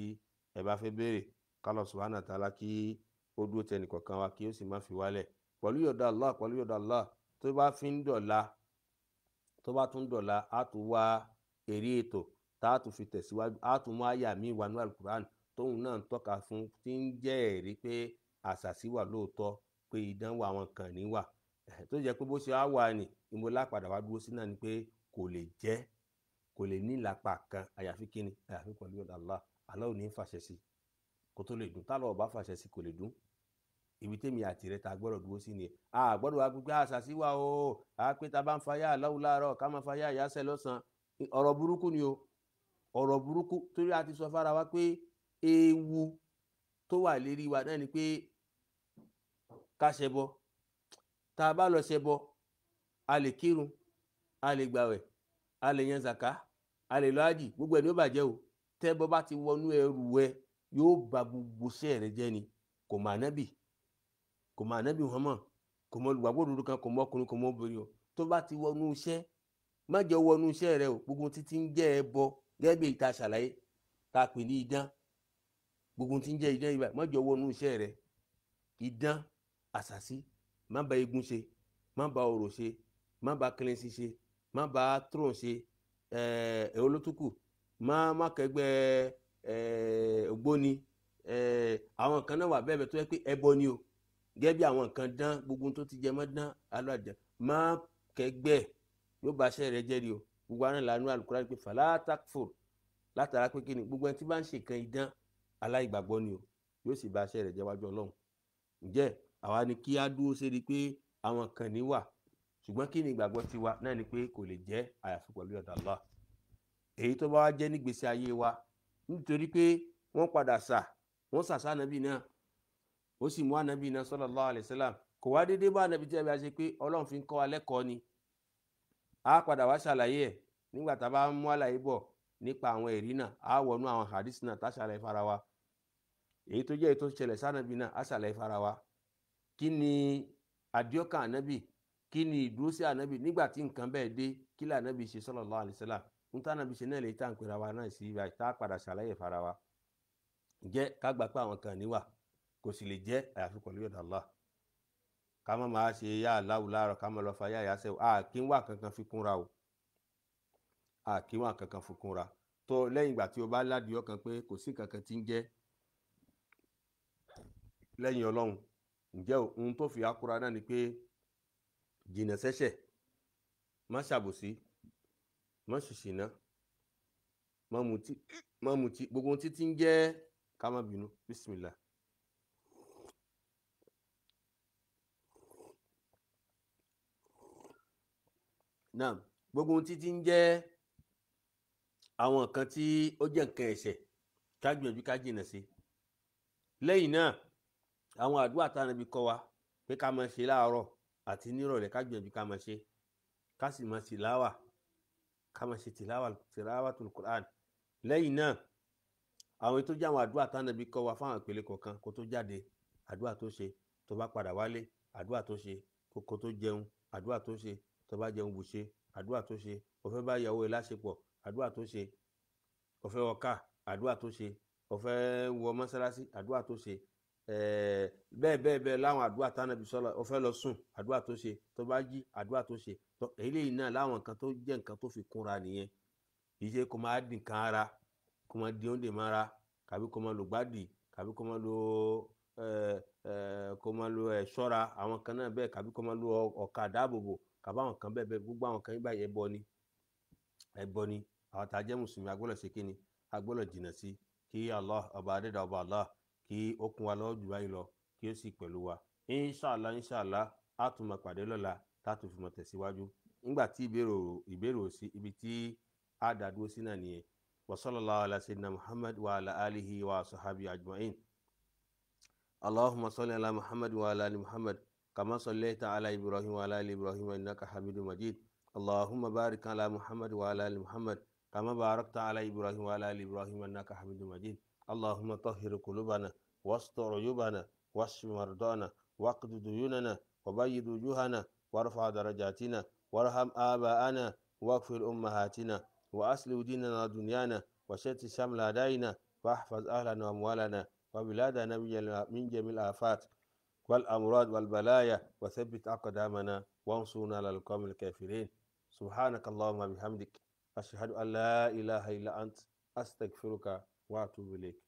ẹ bá fẹ́ béèrè kálọ̀ subhanahu wa ta'ala kí ó dúró tẹnì kọ̀ọ̀kan wa kí ó sì má fi wálẹ̀ pẹ̀lú yọ̀dọ̀ Allah tó bá fi ń dọ̀la tó bá tún dọ̀la á tún wá èrè ètò tá a tún fi tẹ̀síwájú á tún mú àyà mi wà ní alukur'an tóun náà ń tọ́ka fún tí ń jẹ́ ẹ̀rí pé àṣàsí wà lóòótọ́ pé ìdánwò àwọn kan ní wà tó jẹ́ pé bó ṣe á wà ní ìmọ̀ lápadà wá dúró sí náà ni pé kò lè ní ìlàpá kan àyàfi kíni àyàfi pẹ̀lú ọ̀dọ̀ Allah. Allah ò ní fàṣẹ sí kó tó lè dún, tálọ́ ọba fàṣẹ sí kò lè dún. ibi tèmi àti rẹ ta gbọ́dọ̀ dúró sí nìyẹn. a gbọ́dọ̀ wá gbígbé àṣàṣì wa o a pé ta bá ń fayá Allahu láàárọ̀ ká máa fayá ìyáṣẹ́ lọ́sàn-án. ọ̀rọ̀ burúkú ni o, ọ̀rọ̀ burúkú. torí a ti sọ fára wa pé ewu tó wà lérí wa náà ni pé ká ṣẹbọ. tá a bá lọ ṣẹbọ a lè kírun, a lè gbàwẹ̀, a lè yan zaka, a lè lọ ájì, gbogbo ẹ̀ ní ó bàjẹ́ o. tẹ́bọ bá ti wọnú ẹrù ẹ yóò ba gbogbo iṣẹ́ rẹ jẹ́ ni. kò mà nábì Muhammad, kò mọ olùgbàgbọ́ òdodo kan, kò mọ ọkùnrin, kò mọ obìnrin o. tó bá ti wọnú iṣẹ́ má jẹ́ wọnú iṣẹ́ rẹ o. gbogbo títí ń jẹ́ ẹbọ gẹ́gẹ́ bí ìta ṣàlàyé tá a pè ní idán. gbogbo tí ń jẹ́ idán ibà má jẹ́ wọnú iṣẹ́ rẹ. idán, àṣàṣì, má ba egun ṣe, má ba orò ṣe, má ba kílẹ̀nsì ṣe, má ba throne ṣe, olótùkù, má kẹgbẹ́ ògbóni. àwọn kan náà wà bẹ́ẹ̀ tó yẹ pé ẹbọ ni o. gẹ́gẹ́ bí àwọn nǹkan dán, gbogbo tó ti jẹ mọ́ dán aládàá, má kẹgbẹ́, yóò bá iṣẹ́ rẹ jẹ́ rí o. gbogbo àwọn ìlànà Al-Qur'an pé fala takfur, látara pé kíni gbogbo ẹni tí bá ń ṣe nǹkan idán aláìgbàgbọ́ ni o, yóò sì bá iṣẹ́ rẹ jẹ́ wájú Ọlọ́run. ǹjẹ́ àwa ni kí á dúró sérí pé àwọn kan ní wà, ṣùgbọ́n kí ni ìgbàgbọ́ tiwa náà ni pé kò lè jẹ́ àyàfi pẹ̀lú ọ̀dọ̀ Allah. èyí tó bá wá jẹ́ nígbésí ayé wa, nítorí pé wọ́n padà wọ́n sàṣà ànábì náà, ó sì mú ànábì náà sallallahu alaihi wasallam. kò wá déédéé bá ànábì tí a bá ṣe pé Ọlọ́run fi ń kọ́ wa lẹ́kọ̀ọ́ ni. a padà wá ṣàlàyé ẹ̀ nígbà tá a bá mú àlàyé bọ̀ nípa àwọn ẹ̀rí náà, a wọnú àwọn hadith náà tá a ṣàlàyé fara wa. èyí tó jẹ́ èyí tó ṣẹlẹ̀ sànábì náà a ṣàlàyé fara wa. kí ni àdíọ́kàn ànábì, kí ni ìdúró sí ànábì nígbà tí nǹkan bẹ́ẹ̀ dé, kí lè ànábì ṣe sallallahu alaihi wasallam. ń tá ànábì ṣe náà lè tá à ń pera wa náà sí ibà tá a padà ṣàlàyé fara wa. ǹjẹ́ ká gbà pé àwọn kan níwà, kò sì lè jẹ́ àyàfi pẹ̀lú ọ̀dọ̀ Allah. ká má máa ṣe yá Allahu láàárọ̀ ká má lọ fa yá ìyáṣẹ́ o. a kì í wà kankan fi kúnra o, a kì í wà kankan fi kúnra. tó lẹ́yìn ìgbà tí o bá ládìí ọkàn pé kò sí kankan tí ń jẹ́ lẹ́yìn Ọlọ́run, ǹjẹ́ ohun tó fi akura náà ni pé jìnnà sẹ́ṣẹ̀, má ṣàbòsí, má ṣìṣìnà, má mutí, gbogbo ohun títí ń jẹ́ ká má bínú. Bismillah. náà gbogbo ohun títí ń jẹ́ àwọn nǹkan tí ó jẹ́ nǹkan ẹ̀ṣẹ̀ ká gbìyànjú ká jìnnà sí. lẹ́yìn náà àwọn àdúrà tá Ànábì kọ́ wa pé ká máa ṣe láàárọ̀ àti nírọ̀lẹ́ ká gbìyànjú ká máa ṣe, ká sì máa tìláwà, ká máa ṣe tìláwàtul Qur'an. lẹ́yìn náà àwọn tó jẹ́ àwọn àdúrà tá Ànábì kọ́ wa fáwọn ìpele kọ̀ọ̀kan kó tó jáde, àdúrà tó ṣe tó bá padà wálé, àdúrà tó ṣe kó tó jẹun, àdúrà tó ṣe tó bá jẹun bùṣe, àdúrà tó ṣe ó fẹ́ bá ìyàwó ẹ̀ láṣepọ̀, àdúrà tó ṣe ó fẹ́ wọ̀ká, àdúrà tó ṣe ó fẹ́ wọ mọ́sálásí, àdúrà tó ṣe bẹ́ẹ̀ láwọn àdúrà tá Ànábì sọ́lá ó fẹ́ lọ sùn, àdúrà tó ṣe tó bá jí, àdúrà tó ṣe. eléyìí náà láwọn nǹkan tó jẹ́ nǹkan tó fi kúnra nìyẹn. kì í ṣe kó máa dín nǹkan ara, kó máa dín oúnjẹ mára, kàbí kó máa lo gbádì, kàbí kó máa lo ẹ̀ṣọ́ra àwọn kan náà bẹ́ẹ̀, kàbí kó máa lo ọ̀kà dáàbòbò, kàbí àwọn kan bẹ́ẹ̀ gbogbo àwọn kan báyìí ẹbọ ni. àwọn tá a jẹ́ mùsùlùmí agbọ́dọ̀ ṣe kí ni, agbọ́dọ̀ jìnnà sí. kí Allah ọba adẹ́dàá ọba Allah kí ó kún wa lọ́wọ́ jù báyìí lọ, kí ó sì pẹ̀lú wa. Inshallah á tún máa pàdé lọ́la tá a tún fi mọ̀ tẹ̀síwájú. nígbà tí ìbéèrè ò sí, ibi tí a dá dúró sí náà nìyẹn. wa sallallahu ala sayyidina Muhammad wa ala alihi wa sahbihi ajma'in. Allahumma salli ala Muhammad wa ala ali Muhammad kama sallaita ala Ibrahim wa ala ali Ibrahim innaka Hamidum Majid. Allahumma barik ala Muhammad wa ala ali Muhammad kama barakta ala Ibrahim wa ala ali Ibrahim innaka Hamidum Majid. اللهم طهر قلوبنا واستر عيوبنا واشف مرضانا واقض ديوننا وبيض وجوهنا وارفع درجاتنا وارحم آباءنا واغفر أمهاتنا وأصلح ديننا ودنيانا وشتت شمل أعدائنا واحفظ أهلنا وأموالنا وبلادنا من جميع الآفات والأمراض والبلايا وثبت أقدامنا وانصرنا على القوم الكافرين. سبحانك اللهم وبحمدك أشهد أن لا إله إلا أنت أستغفرك وأتوب إليك.